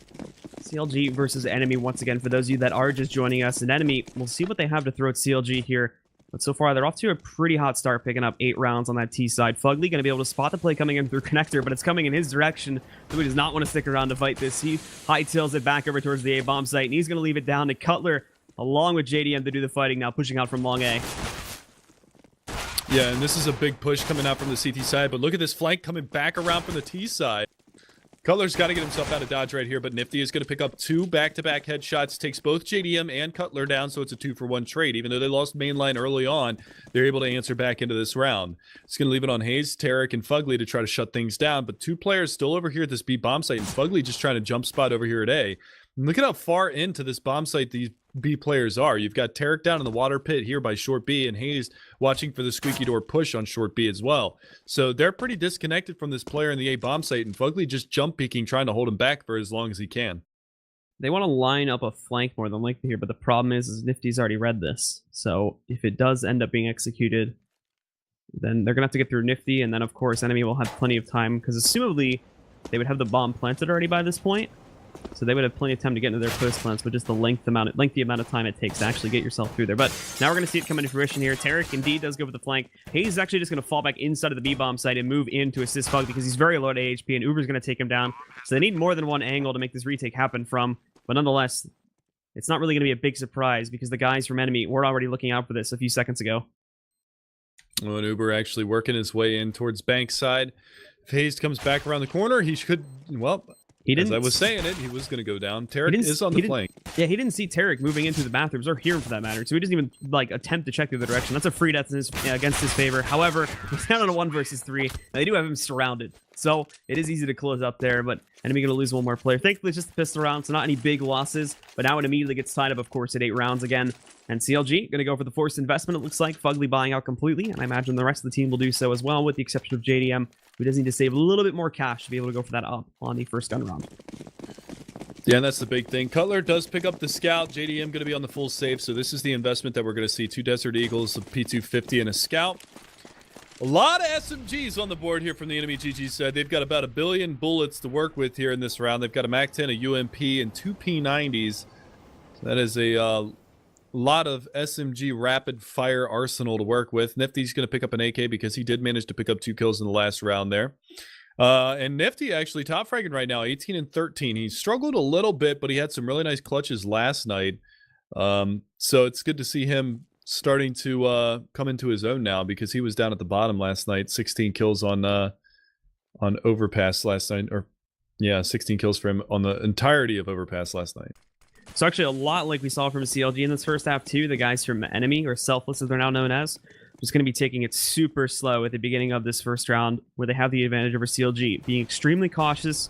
CLG versus Enemy once again. For those of you that are just joining us, and Enemy, we'll see what they have to throw at CLG here. But so far, they're off to a pretty hot start, picking up 8 rounds on that T side. Fugly going to be able to spot the play coming in through connector, but it's coming in his direction. So he does not want to stick around to fight this. He hightails it back over towards the A-bomb site, and he's going to leave it down to Cutler, along with JDM to do the fighting now, pushing out from long A. Yeah, and this is a big push coming out from the CT side, but look at this flank coming back around from the T side. Cutler's got to get himself out of dodge right here, but Nifty is going to pick up 2 back-to-back headshots, takes both JDM and Cutler down, so it's a 2-for-1 trade. Even though they lost mainline early on, they're able to answer back into this round. It's going to leave it on Hayes, Tarek, and Fugly to try to shut things down, but 2 players still over here at this B bomb site, and Fugly just trying to jump spot over here at A. And look at how far into this bomb site these B players are. You've got Tarek down in the water pit here by short B, and Hayes watching for the squeaky door push on short B as well. So they're pretty disconnected from this player in the A bomb site, and Fugly just jump peeking, trying to hold him back for as long as he can. They want to line up a flank more than likely here, but the problem is Nifty's already read this. So if it does end up being executed, then they're going to have to get through Nifty, and then of course Enemy will have plenty of time, because assumably they would have the bomb planted already by this point. So they would have plenty of time to get into their post plants, but just the lengthy amount of time it takes to actually get yourself through there. But now we're going to see it come into fruition here. Tarek indeed does go with the flank. Hayes is actually just going to fall back inside of the B-bomb site and move in to assist Fug because he's very low to AHP, and Uber's going to take him down. So they need more than one angle to make this retake happen from. But nonetheless, it's not really going to be a big surprise because the guys from Enemy were already looking out for this a few seconds ago. Well, and Uber actually working his way in towards Bankside. If Hayes comes back around the corner, he should, well... He didn't, as I was saying it, he was going to go down. Tarek is on the flank. Yeah, he didn't see Tarek moving into the bathrooms, or hear him for that matter, so he doesn't even like attempt to check the other direction. That's a free death against his favor. However, he's down on a 1 versus 3. Now, they do have him surrounded, so it is easy to close up there, but Enemy going to lose one more player. Thankfully, it's just the pistol round, so not any big losses, but now it immediately gets tied up, of course, at 8 rounds again. And CLG going to go for the forced investment, it looks like. Fugly buying out completely, and I imagine the rest of the team will do so as well, with the exception of JDM, who does need to save a little bit more cash to be able to go for that up on the first gun round. Yeah, and that's the big thing. Cutler does pick up the scout. JDM going to be on the full save, so this is the investment that we're going to see. 2 Desert Eagles, a P250, and a scout. A lot of SMGs on the board here from the EnemyGG side. They've got about 1 billion bullets to work with here in this round. They've got a MAC-10, a UMP, and 2 P90s. So that is a lot of SMG rapid-fire arsenal to work with. Nifty's going to pick up an AK because he did manage to pick up 2 kills in the last round there. And Nifty actually top fragging right now, 18 and 13. He struggled a little bit, but he had some really nice clutches last night. So it's good to see him starting to come into his own now, because he was down at the bottom last night. 16 kills on Overpass last night, or yeah, 16 kills for him on the entirety of Overpass last night. So actually a lot like we saw from CLG in this first half too. The guys from Enemy, or Selfless as they're now known as, just going to be taking it super slow at the beginning of this first round, where they have the advantage over CLG, being extremely cautious.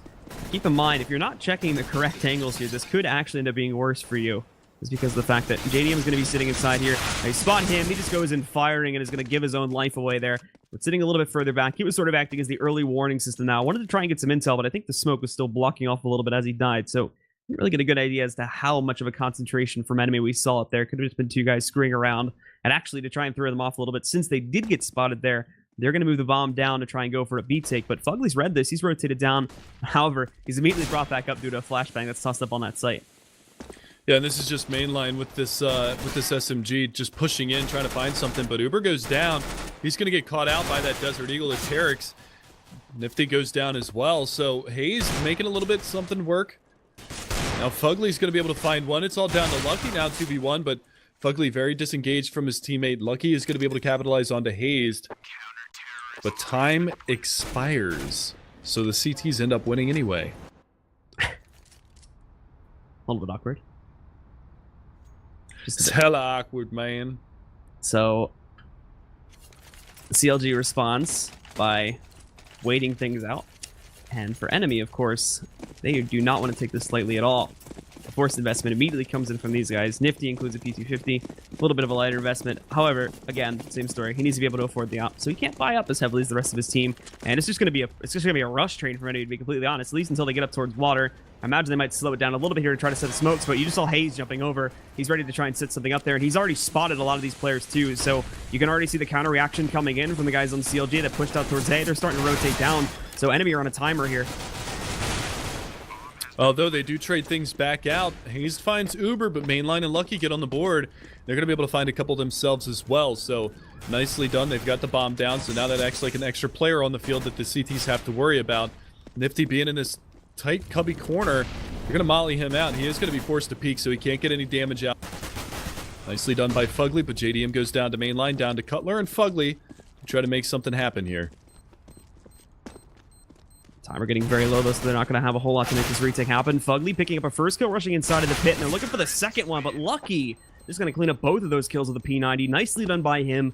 Keep in mind, if you're not checking the correct angles here, this could actually end up being worse for you. Is because of the fact that JDM is going to be sitting inside here. They spot him, he just goes in firing and is going to give his own life away there. But sitting a little bit further back, he was sort of acting as the early warning system now. I wanted to try and get some intel, but I think the smoke was still blocking off a little bit as he died, so didn't really get a good idea as to how much of a concentration from Enemy we saw up there. Could have just been 2 guys screwing around, and actually to try and throw them off a little bit, since they did get spotted there, they're going to move the bomb down to try and go for a B take, but Fugly's read this, he's rotated down. However, he's immediately brought back up due to a flashbang that's tossed up on that site. Yeah, and this is just mainline with this SMG just pushing in, trying to find something, but Uber goes down. He's going to get caught out by that Desert Eagle at Terex. Nifty goes down as well, so Hayes making a little bit something work. Now Fugly's going to be able to find one. It's all down to Lucky now, 2v1, but Fugly very disengaged from his teammate. Lucky is going to be able to capitalize onto Hayes, but time expires, so the CTs end up winning anyway. A little bit awkward. It's hella awkward, man. So CLG responds by waiting things out. And for Enemy, of course, they do not want to take this lightly at all. A forced investment immediately comes in from these guys. Nifty includes a P250, a little bit of a lighter investment. However, again, same story. He needs to be able to afford the op, so he can't buy up as heavily as the rest of his team. And it's just going to be a rush train for Enemy, to be completely honest. At least until they get up towards water. I imagine they might slow it down a little bit here to try to set the smokes, but you just saw Hayes jumping over. He's ready to try and set something up there, and he's already spotted a lot of these players too. So you can already see the counter reaction coming in from the guys on CLG that pushed out towards A. They're starting to rotate down. So Enemy are on a timer here. Although they do trade things back out, Hayes finds Uber, but Mainline and Lucky get on the board. They're going to be able to find a couple themselves as well, so nicely done. They've got the bomb down, so now that acts like an extra player on the field that the CTs have to worry about. Nifty being in this tight, cubby corner, they're going to molly him out. He is going to be forced to peek, so he can't get any damage out. Nicely done by Fugly, but JDM goes down to Mainline, down to Cutler, and Fugly try to make something happen here. Timer getting very low, though, so they're not going to have a whole lot to make this retake happen. Fugly picking up a first kill, rushing inside of the pit, and they're looking for the second one, but Lucky just going to clean up both of those kills with the P90. Nicely done by him.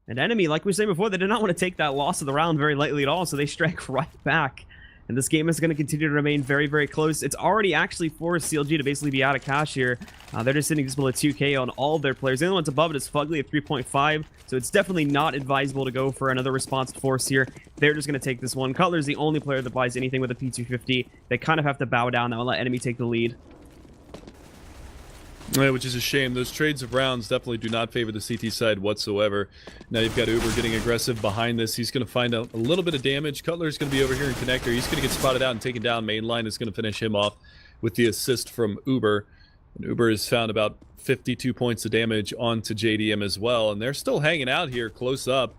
And Enemy, like we were saying before, they did not want to take that loss of the round very lightly at all, so they strike right back. And this game is going to continue to remain very, very close. It's already actually forced CLG to basically be out of cash here. They're just sitting just below 2K on all of their players. The only one's above it is Fugly at 3.5. So it's definitely not advisable to go for another response force here. They're just going to take this one. Cutler's the only player that buys anything with a P250. They kind of have to bow down now and let Enemy take the lead. Yeah, which is a shame. Those trades of rounds definitely do not favor the CT side whatsoever. Now you've got Uber getting aggressive behind this. He's going to find a little bit of damage. Cutler's going to be over here in connector. He's going to get spotted out and taken down. Mainline is going to finish him off with the assist from Uber. And Uber has found about 52 points of damage onto JDM as well. And they're still hanging out here close up.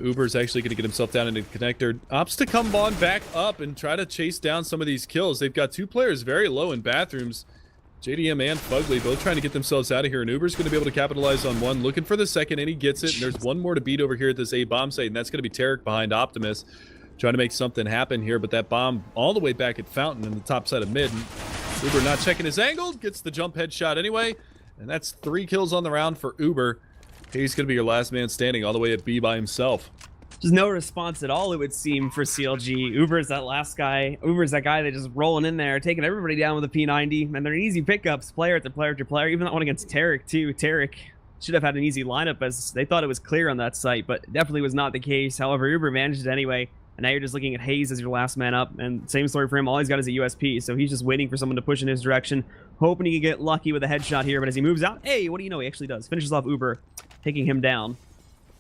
Uber's actually going to get himself down into connector. Opts to come on back up and try to chase down some of these kills. They've got two players very low in bathrooms. JDM and Fugly both trying to get themselves out of here, and Uber's going to be able to capitalize on one, looking for the second, and he gets it. And there's one more to beat over here at this A bomb site, and that's going to be Tarek behind Optimus, trying to make something happen here. But that bomb all the way back at Fountain in the top side of mid, and Uber not checking his angle, gets the jump headshot anyway, and that's 3 kills on the round for Uber. He's going to be your last man standing all the way at B by himself. Just no response at all, it would seem, for CLG. Uber's that last guy. Uber's that guy that just rolling in there, taking everybody down with a P90. And they're easy pickups, player after player after player. Even that one against Tarek, too. Tarek should have had an easy lineup, as they thought it was clear on that site, but definitely was not the case. However, Uber managed it anyway. And now you're just looking at Hayes as your last man up. And same story for him. All he's got is a USP. So he's just waiting for someone to push in his direction, hoping he can get lucky with a headshot here. But as he moves out, hey, what do you know? He actually does. Finishes off Uber, taking him down.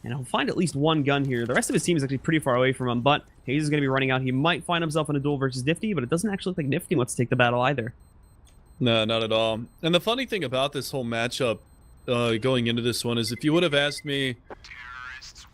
And he'll find at least one gun here. The rest of his team is actually pretty far away from him, but Hayes is going to be running out. He might find himself in a duel versus Nifty, but it doesn't actually look like Nifty wants to take the battle either. No, not at all. And the funny thing about this whole matchup going into this one is, if you would have asked me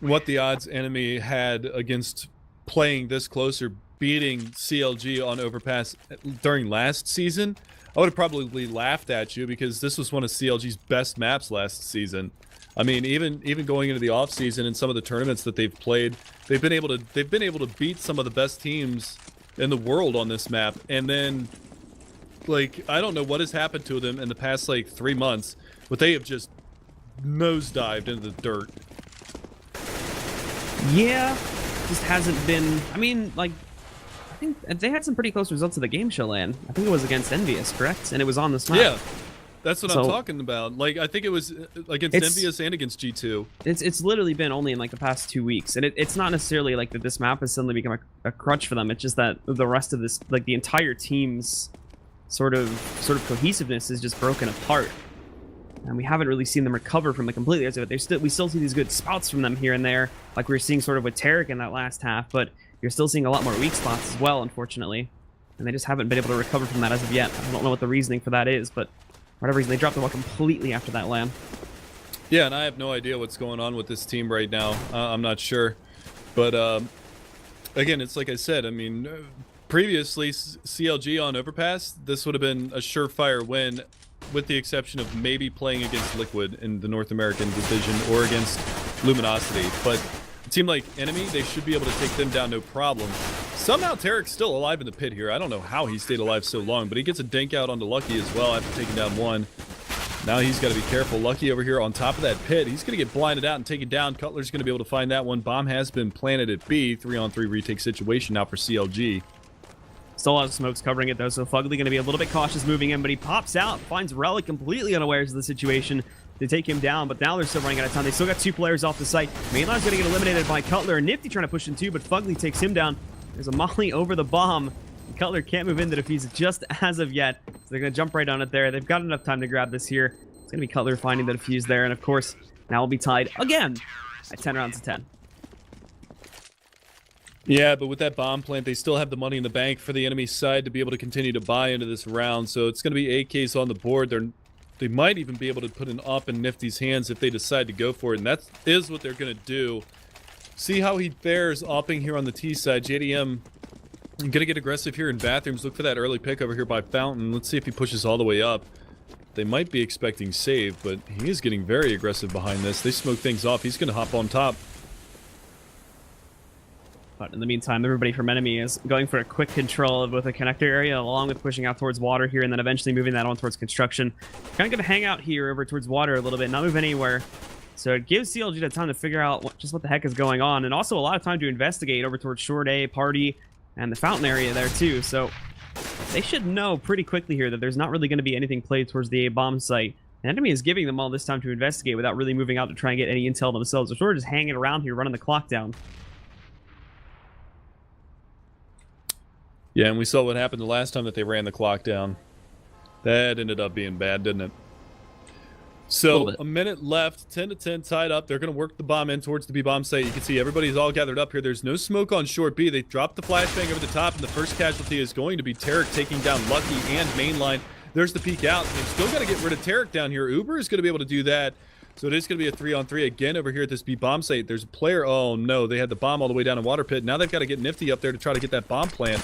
what the odds Enemy had against playing this close or beating CLG on Overpass during last season, I would have probably laughed at you, because this was one of CLG's best maps last season. I mean, even going into the off season and some of the tournaments that they've played, they've been able to beat some of the best teams in the world on this map. And then, like, I don't know what has happened to them in the past like 3 months, but they have just nosedived into the dirt. Yeah, just hasn't been. I mean, like, I think they had some pretty close results of the game show land. I think it was against Envious, correct? And it was on this map. Yeah. That's what I'm talking about. Like, I think it was against Envious and against G2. It's literally been only in like the past 2 weeks, and it's not necessarily like that this map has suddenly become a crutch for them. It's just that the rest of this, like the entire team's sort of cohesiveness is just broken apart, and we haven't really seen them recover from it completely. We still see these good spouts from them here and there, like we were seeing sort of with Tarek in that last half, but you're still seeing a lot more weak spots as well, unfortunately, and they just haven't been able to recover from that as of yet. I don't know what the reasoning for that is, but for whatever reason, they dropped the ball completely after that LAN. Yeah, and I have no idea what's going on with this team right now. I'm not sure. But, again, it's like I said, I mean, previously, CLG on Overpass, this would have been a surefire win, with the exception of maybe playing against Liquid in the North American division or against Luminosity. But a team like Enemy, they should be able to take them down no problem. Somehow Tarek's still alive in the pit here. I don't know how he stayed alive so long, but he gets a dink out onto Lucky as well after taking down one. Now he's got to be careful. Lucky over here on top of that pit. He's going to get blinded out and taken down. Cutler's going to be able to find that one. Bomb has been planted at B. 3-on-3 retake situation now for CLG. Still a lot of smokes covering it, though, so Fugly going to be a little bit cautious moving in, but he pops out, finds Relic completely unawares of the situation to take him down, but now they're still running out of time. They still got 2 players off the site. Mainline's going to get eliminated by Cutler. Nifty trying to push in too, but Fugly takes him down. There's a molly over the bomb. Cutler can't move in the defuse just as of yet, so they're going to jump right on it there. They've got enough time to grab this here. It's going to be Cutler finding the defuse there, and of course, now we'll be tied again at 10 rounds to 10. Yeah, but with that bomb plant, they still have the money in the bank for the enemy side to be able to continue to buy into this round. So it's going to be AKs on the board. They might even be able to put an op in Nifty's hands if they decide to go for it. And that is what they're going to do. See how he fares opping here on the T side. JDM going to get aggressive here in bathrooms. Look for that early pick over here by Fountain. Let's see if he pushes all the way up. They might be expecting save, but he is getting very aggressive behind this. They smoke things off. He's going to hop on top. But in the meantime, everybody from Enemy is going for a quick control of both the connector area, along with pushing out towards water here, and then eventually moving that on towards construction. Kind of going to hang out here over towards water a little bit, not move anywhere. So it gives CLG the time to figure out just what the heck is going on, and also a lot of time to investigate over towards Short A, Party, and the Fountain area there too. So they should know pretty quickly here that there's not really going to be anything played towards the A bomb site. The Enemy is giving them all this time to investigate without really moving out to try and get any intel themselves. They're sort of just hanging around here, running the clock down. Yeah, and we saw what happened the last time that they ran the clock down. That ended up being bad, didn't it? So, a minute left, 10 to 10 tied up. They're going to work the bomb in towards the B bomb site. You can see everybody's all gathered up here. There's no smoke on short B. They dropped the flashbang over the top, and the first casualty is going to be Tarek taking down Lucky and Mainline. There's the peek out. They've still got to get rid of Tarek down here. Uber is going to be able to do that. So it is going to be a 3-on-3 again over here at this B bomb site. There's a player. Oh, no. They had the bomb all the way down in Water Pit. Now they've got to get Nifty up there to try to get that bomb plant.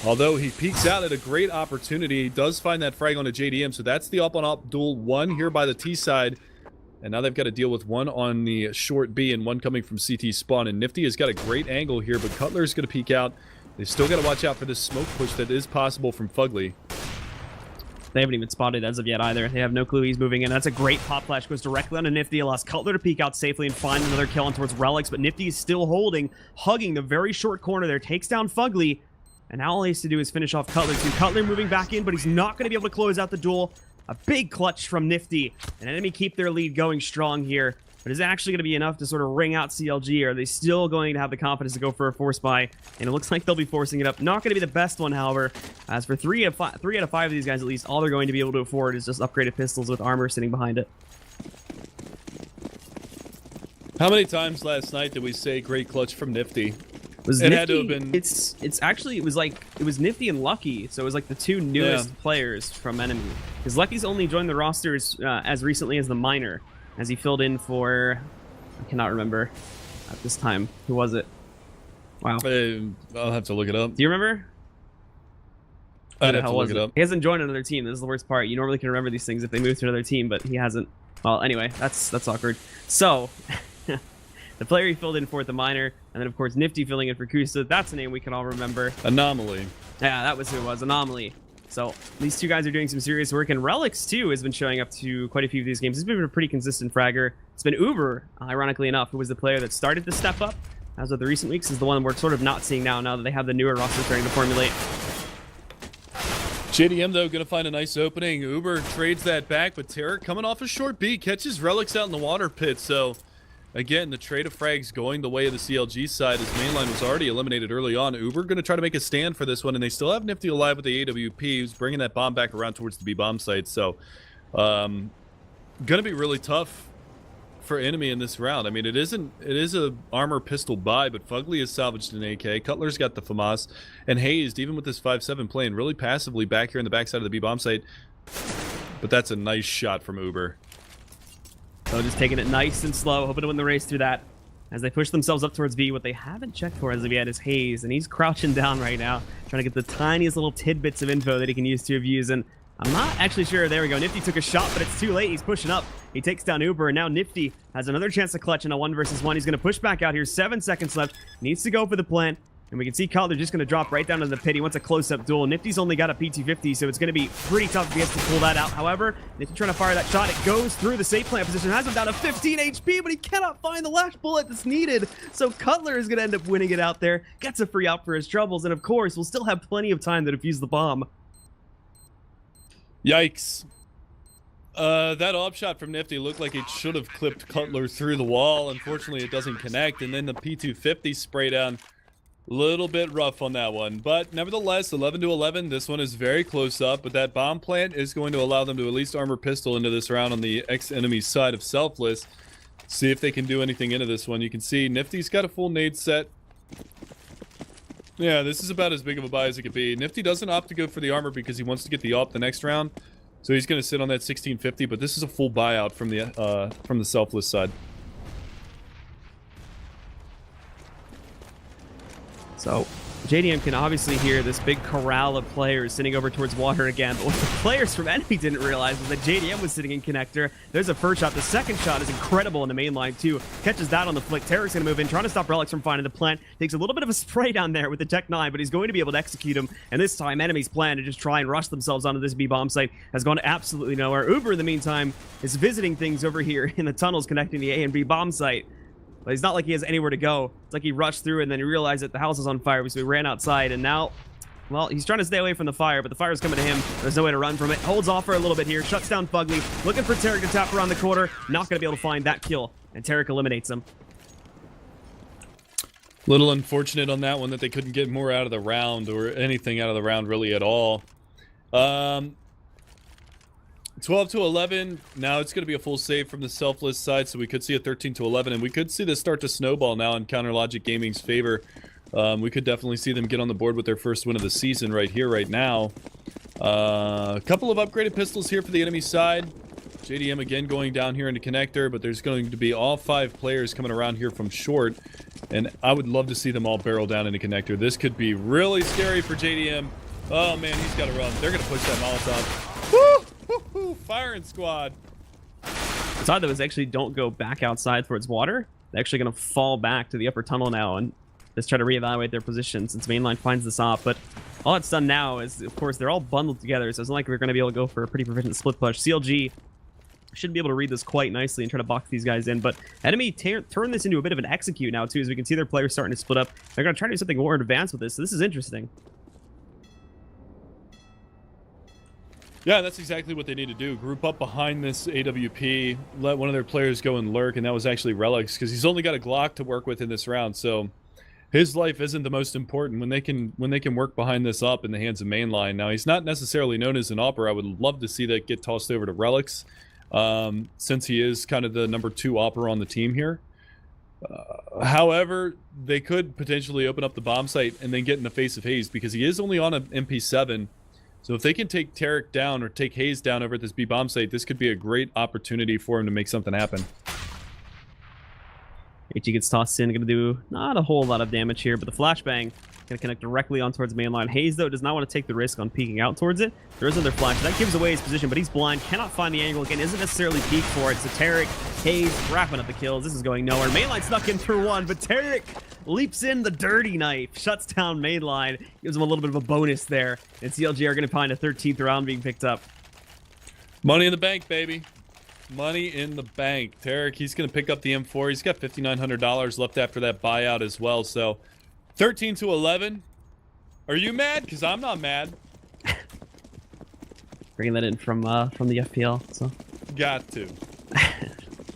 Although he peeks out at a great opportunity, he does find that frag on a JDM. So that's the up-on-up duel, one here by the T side. And now they've got to deal with one on the short B and one coming from CT spawn. And Nifty has got a great angle here, but Cutler is going to peek out. They've still got to watch out for this smoke push that is possible from Fugly. They haven't even spotted as of yet either. They have no clue he's moving in. That's a great pop flash. Goes directly onto Nifty. Allows Cutler to peek out safely and find another kill on towards Relics. But Nifty is still holding, hugging the very short corner there. Takes down Fugly. And now all he has to do is finish off Cutler too. Cutler moving back in, but he's not going to be able to close out the duel. A big clutch from Nifty. And Enemy keep their lead going strong here. But is it actually going to be enough to sort of ring out CLG? Or are they still going to have the confidence to go for a force buy? And it looks like they'll be forcing it up. Not going to be the best one, however. As for 3 out of 5 of these guys, at least, all they're going to be able to afford is just upgraded pistols with armor sitting behind it. How many times last night did we say great clutch from Nifty? Was it Nifty, had to have been. It's actually, it was Nifty and Lucky, so it was like the 2 newest players from Enemy. Because Lucky's only joined the rosters as recently as the minor, as he filled in for, I cannot remember at this time. Who was it? Wow. I'll have to look it up. Do you remember? I'd have to look it up. He hasn't joined another team. This is the worst part. You normally can remember these things if they move to another team, but he hasn't. Well, anyway, that's awkward. So, the player he filled in for at the minor, and then of course Nifty filling in for Kusa. That's a name we can all remember. Anomaly. Yeah, that was who it was. Anomaly. So these 2 guys are doing some serious work, and Relics too has been showing up to quite a few of these games. He's been a pretty consistent fragger. It's been Uber, ironically enough, who was the player that started to step up as of the recent weeks, is the one we're sort of not seeing now that they have the newer roster starting to formulate. JDM, though, going to find a nice opening. Uber trades that back, but Tarek coming off a short B, catches Relics out in the water pit. So, again, the trade of frags going the way of the CLG side, as Mainline was already eliminated early on. Uber going to try to make a stand for this one, and they still have Nifty alive with the AWP, who's bringing that bomb back around towards the B bomb site. So, going to be really tough for Enemy in this round. I mean, it is a armor pistol buy, but Fugly has salvaged an AK. Cutler's got the FAMAS, and Hazed, even with this 5-7 playing really passively back here in the backside of the B bomb site. But that's a nice shot from Uber. So just taking it nice and slow, hoping to win the race through that. As they push themselves up towards B, what they haven't checked for as of yet is Hayes, and he's crouching down right now, trying to get the tiniest little tidbits of info that he can use to abuse. And I'm not actually sure. There we go. Nifty took a shot, but it's too late. He's pushing up. He takes down Uber, and now Nifty has another chance to clutch in a 1 versus 1. He's going to push back out here. 7 seconds left. Needs to go for the plant. And we can see Cutler just going to drop right down to the pit. He wants a close-up duel. Nifty's only got a P250, so it's going to be pretty tough if he has to pull that out. However, Nifty trying to fire that shot. It goes through the safe plant position. Has him down to 15 HP, but he cannot find the last bullet that's needed. So Cutler is going to end up winning it out there. Gets a free out for his troubles. And of course, we'll still have plenty of time to defuse the bomb. Yikes. That op shot from Nifty looked like it should have clipped Cutler through the wall. Unfortunately, it doesn't connect. And then the P250 spray down. Little bit rough on that one, but nevertheless, 11 to 11. This one is very close up, but that bomb plant is going to allow them to at least armor pistol into this round on the enemy side of Selfless. See if they can do anything into this one. You can see Nifty's got a full nade set. Yeah, this is about as big of a buy as it could be. Nifty doesn't opt to go for the armor because he wants to get the op the next round, so he's going to sit on that 1650. But this is a full buyout from the Selfless side. So JDM can obviously hear this big corral of players sitting over towards water again, but what the players from Enemy didn't realize was that JDM was sitting in connector. There's a first shot. The second shot is incredible in the main line too. Catches that on the flick. Tarek's going to move in, trying to stop Relics from finding the plant. Takes a little bit of a spray down there with the Tech 9, but he's going to be able to execute him. And this time, Enemy's plan to just try and rush themselves onto this B bomb site has gone absolutely nowhere. Uber, in the meantime, is visiting things over here in the tunnels connecting the A and B bomb site. But it's not like he has anywhere to go. It's like he rushed through and then he realized that the house is on fire, so he ran outside, and now, well, he's trying to stay away from the fire, but the fire's coming to him. There's no way to run from it. Holds off for a little bit here, shuts down Fugly, looking for Tarek to tap around the corner. Not going to be able to find that kill, and Tarek eliminates him. Little unfortunate on that one that they couldn't get more out of the round, or anything out of the round really at all. 12 to 11. Now it's going to be a full save from the Selfless side, so we could see a 13 to 11, and we could see this start to snowball now in Counter Logic Gaming's favor. We could definitely see them get on the board with their first win of the season right here, right now. A couple of upgraded pistols here for the enemy side. JDM again going down here into connector, but there's going to be all 5 players coming around here from short, and I would love to see them all barrel down into connector. This could be really scary for JDM. Oh man, he's got to run. They're going to push that Molotov. Woo! Woo-hoo! Firing squad. It's odd that was actually don't go back outside towards water. They're actually going to fall back to the upper tunnel now and just try to reevaluate their position since mainline finds this op. But all it's done now is, of course, they're all bundled together, so it's not like we're going to be able to go for a pretty proficient split push. CLG should be able to read this quite nicely and try to box these guys in, but Enemy turn this into a bit of an execute now too, as we can see their players starting to split up. They're going to try to do something more advanced with this, so this is interesting. Yeah, that's exactly what they need to do. Group up behind this AWP, let one of their players go and lurk, and that was actually Relics, because he's only got a Glock to work with in this round, so his life isn't the most important when they can work behind this up in the hands of mainline. Now, he's not necessarily known as an opper. I would love to see that get tossed over to Relics, since he is kind of the number 2 opper on the team here. However, they could potentially open up the bomb site and then get in the face of Hayes, because he is only on an MP7. So if they can take Tarek down or take Hayes down over at this B-bomb site, this could be a great opportunity for him to make something happen. HG gets tossed in, going to do not a whole lot of damage here, but the flashbang going to connect directly on towards mainline. Hayes, though, does not want to take the risk on peeking out towards it. There is another flash. That gives away his position, but he's blind, cannot find the angle again, isn't necessarily peek for it. So Tarek, Hayes, wrapping up the kills. This is going nowhere. Mainline snuck in through one, but Tarek leaps in the dirty knife, shuts down mainline, gives him a little bit of a bonus there. And CLG are going to find a 13th round being picked up. Money in the bank, baby. Money in the bank. Tarek, he's going to pick up the M4. He's got $5,900 left after that buyout as well. So 13 to 11. Are you mad? Because I'm not mad. Bringing that in from the FPL. So got to.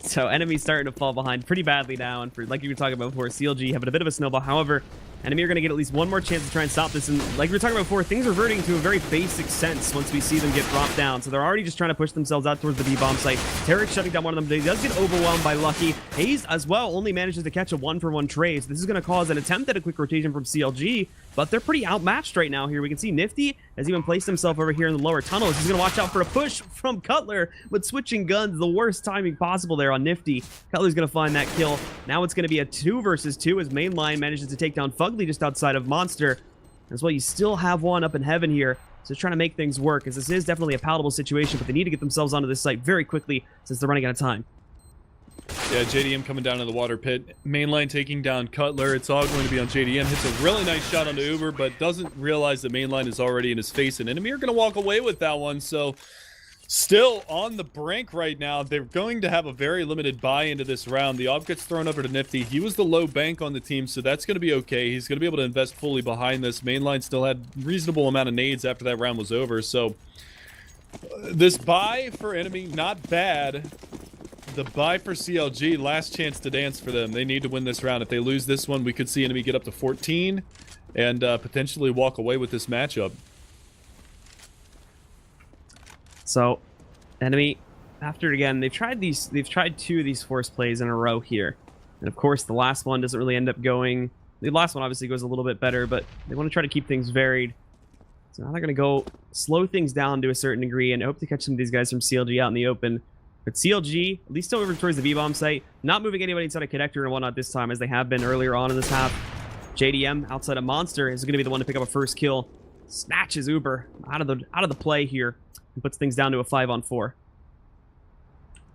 So Enemy's starting to fall behind pretty badly now, and for like you were talking about before, CLG having a bit of a snowball. However, Enemy are going to get at least one more chance to try and stop this, and like we were talking about before, things are reverting to a very basic sense once we see them get dropped down. So they're already just trying to push themselves out towards the B-bomb site. Tarek shutting down one of them. He does get overwhelmed by Lucky. Hayes as well only manages to catch a 1-for-1 trade. So this is going to cause an attempt at a quick rotation from CLG, but they're pretty outmatched right now here. We can see Nifty has even placed himself over here in the lower tunnels. He's going to watch out for a push from Cutler, but switching guns, the worst timing possible there on Nifty. Cutler's going to find that kill. Now it's going to be a 2 versus 2 as mainline manages to take down Fugly just outside of Monster. As well, you still have one up in heaven here. So trying to make things work, as this is definitely a palatable situation, but they need to get themselves onto this site very quickly since they're running out of time. Yeah, JDM coming down to the water pit. Mainline taking down Cutler. It's all going to be on JDM. Hits a really nice shot onto Uber, but doesn't realize that Mainline is already in his face, and Enemy are going to walk away with that one. So still on the brink right now. They're going to have a very limited buy into this round. The AWP gets thrown over to Nifty. He was the low bank on the team, so that's going to be okay. He's going to be able to invest fully behind this. Mainline still had reasonable amount of nades after that round was over, so this buy for Enemy, not bad. The buy for CLG, last chance to dance for them. They need to win this round. If they lose this one, we could see Enemy get up to 14 and potentially walk away with this matchup. So, Enemy, after again, they've tried two of these force plays in a row here. And of course, the last one doesn't really end up going. The last one obviously goes a little bit better, but they want to try to keep things varied. So now they're going to go slow things down to a certain degree and hope to catch some of these guys from CLG out in the open. But CLG, at least over towards the B-bomb site, not moving anybody inside a connector and whatnot this time as they have been earlier on in this half. JDM outside of Monster is going to be the one to pick up a first kill. Snatches Uber out of the play here and puts things down to a 5-on-4.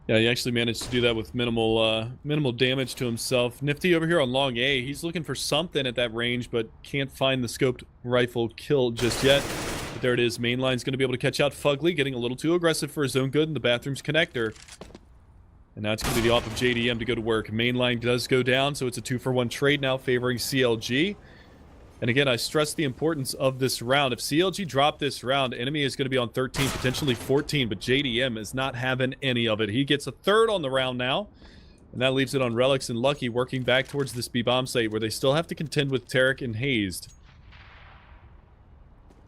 Yeah, he actually managed to do that with minimal damage to himself. Nifty over here on long A, he's looking for something at that range, but can't find the scoped rifle kill just yet. But there it is. Mainline's going to be able to catch out Fugly, getting a little too aggressive for his own good in the bathroom's connector. And now it's going to be the off of JDM to go to work. Mainline does go down, so it's a 2-for-1 trade now favoring CLG. And again, I stress the importance of this round. If CLG drop this round, Enemy is going to be on 13, potentially 14, but JDM is not having any of it. He gets a third on the round now, and that leaves it on Relics and Lucky working back towards this B-bomb site where they still have to contend with Tarek and Hazed.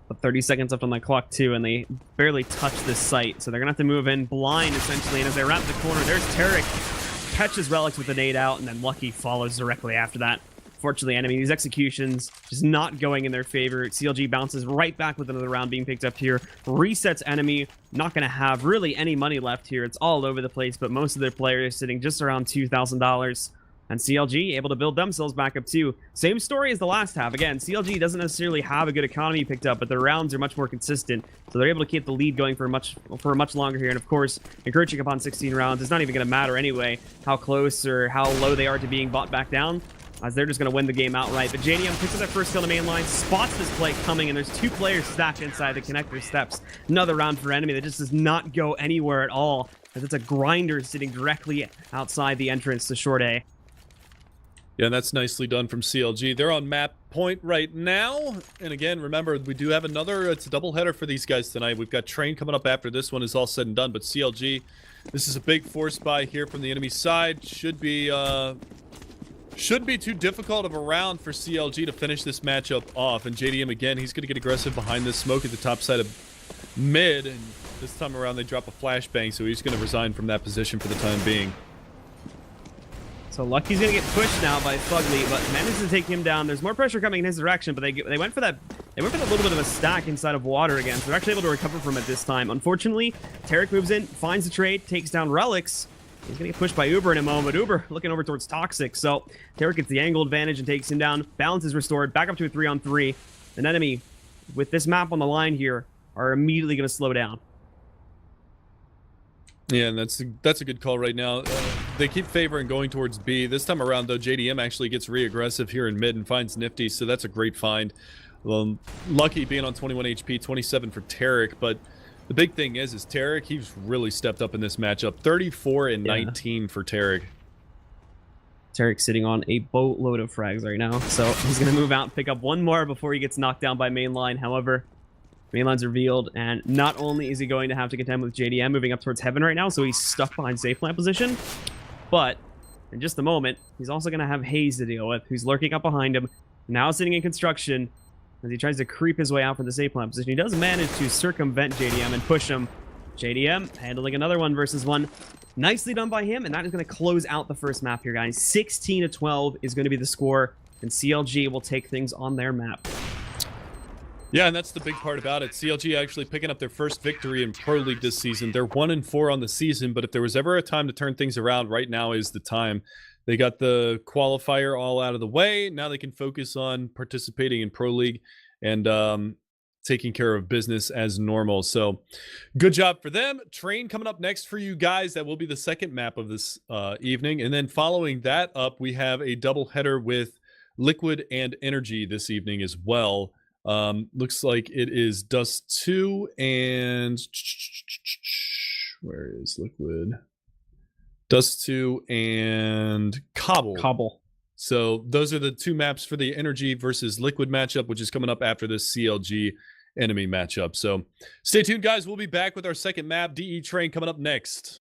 But 30 seconds left on the clock, too, and they barely touch this site. So they're going to have to move in blind, essentially. And as they wrap the corner, there's Tarek. Catches Relics with a nade out, and then Lucky follows directly after that. Fortunately, Enemy, these executions just not going in their favor. CLG bounces right back with another round being picked up here. Resets Enemy. Not going to have really any money left here. It's all over the place, but most of their players sitting just around $2,000. And CLG able to build themselves back up too. Same story as the last half. Again, CLG doesn't necessarily have a good economy picked up, but their rounds are much more consistent. So they're able to keep the lead going for much longer here. And of course, encroaching upon 16 rounds is not even going to matter anyway, how close or how low they are to being bought back down, as they're just going to win the game outright. But JDM picks up that first kill on the main line, spots this play coming, and there's two players stacked inside the connector steps. Another round for Enemy that just does not go anywhere at all, as it's a grinder sitting directly outside the entrance to short A. Yeah, and that's nicely done from CLG. They're on map point right now. And again, remember, we do have it's a doubleheader for these guys tonight. We've got Train coming up after this one is all said and done. But CLG, this is a big force buy here from the enemy side. Should be too difficult of a round for CLG to finish this matchup off. And JDM, again, he's going to get aggressive behind this smoke at the top side of mid. And this time around, they drop a flashbang, so he's going to resign from that position for the time being. So Lucky's going to get pushed now by Fugly, but manages to take him down. There's more pressure coming in his direction, but they went for that little bit of a stack inside of water again, so they're actually able to recover from it this time. Unfortunately, Tarek moves in, finds the trade, takes down Relics. He's going to get pushed by Uber in a moment. Uber looking over towards Toxic, so Tarek gets the angle advantage and takes him down. Balance is restored, back up to a 3-on-3. An Enemy, with this map on the line here, are immediately going to slow down. Yeah, and that's a good call right now. They keep favoring going towards B. This time around, though, JDM actually gets re-aggressive here in mid and finds Nifty, so that's a great find. Lucky being on 21 HP, 27 for Tarek, but the big thing is Tarek, he's really stepped up in this matchup. 34 and 19 for Tarek. Tarek sitting on a boatload of frags right now, so he's going to move out and pick up one more before he gets knocked down by Mainline. However, Mainline's revealed, and not only is he going to have to contend with JDM moving up towards Heaven right now, so he's stuck behind safe plant position, but in just a moment, he's also going to have Haze to deal with, who's lurking up behind him, now sitting in construction, as he tries to creep his way out from the safe plant position. He does manage to circumvent JDM and push him. JDM handling another 1-versus-1. Nicely done by him, and that is going to close out the first map here, guys. 16-12 is going to be the score, and CLG will take things on their map. Yeah, and that's the big part about it. CLG actually picking up their first victory in Pro League this season. They're 1-4 on the season, but if there was ever a time to turn things around, right now is the time. They got the qualifier all out of the way. Now they can focus on participating in Pro League and taking care of business as normal. So good job for them. Train coming up next for you guys. That will be the second map of this evening. And then following that up, we have a double header with Liquid and Energy this evening as well. Looks like it is Dust 2 and where is Liquid? Dust 2 and Cobble. So those are the two maps for the Energy versus Liquid matchup, which is coming up after this CLG enemy matchup. So stay tuned, guys. We'll be back with our second map, DE Train, coming up next.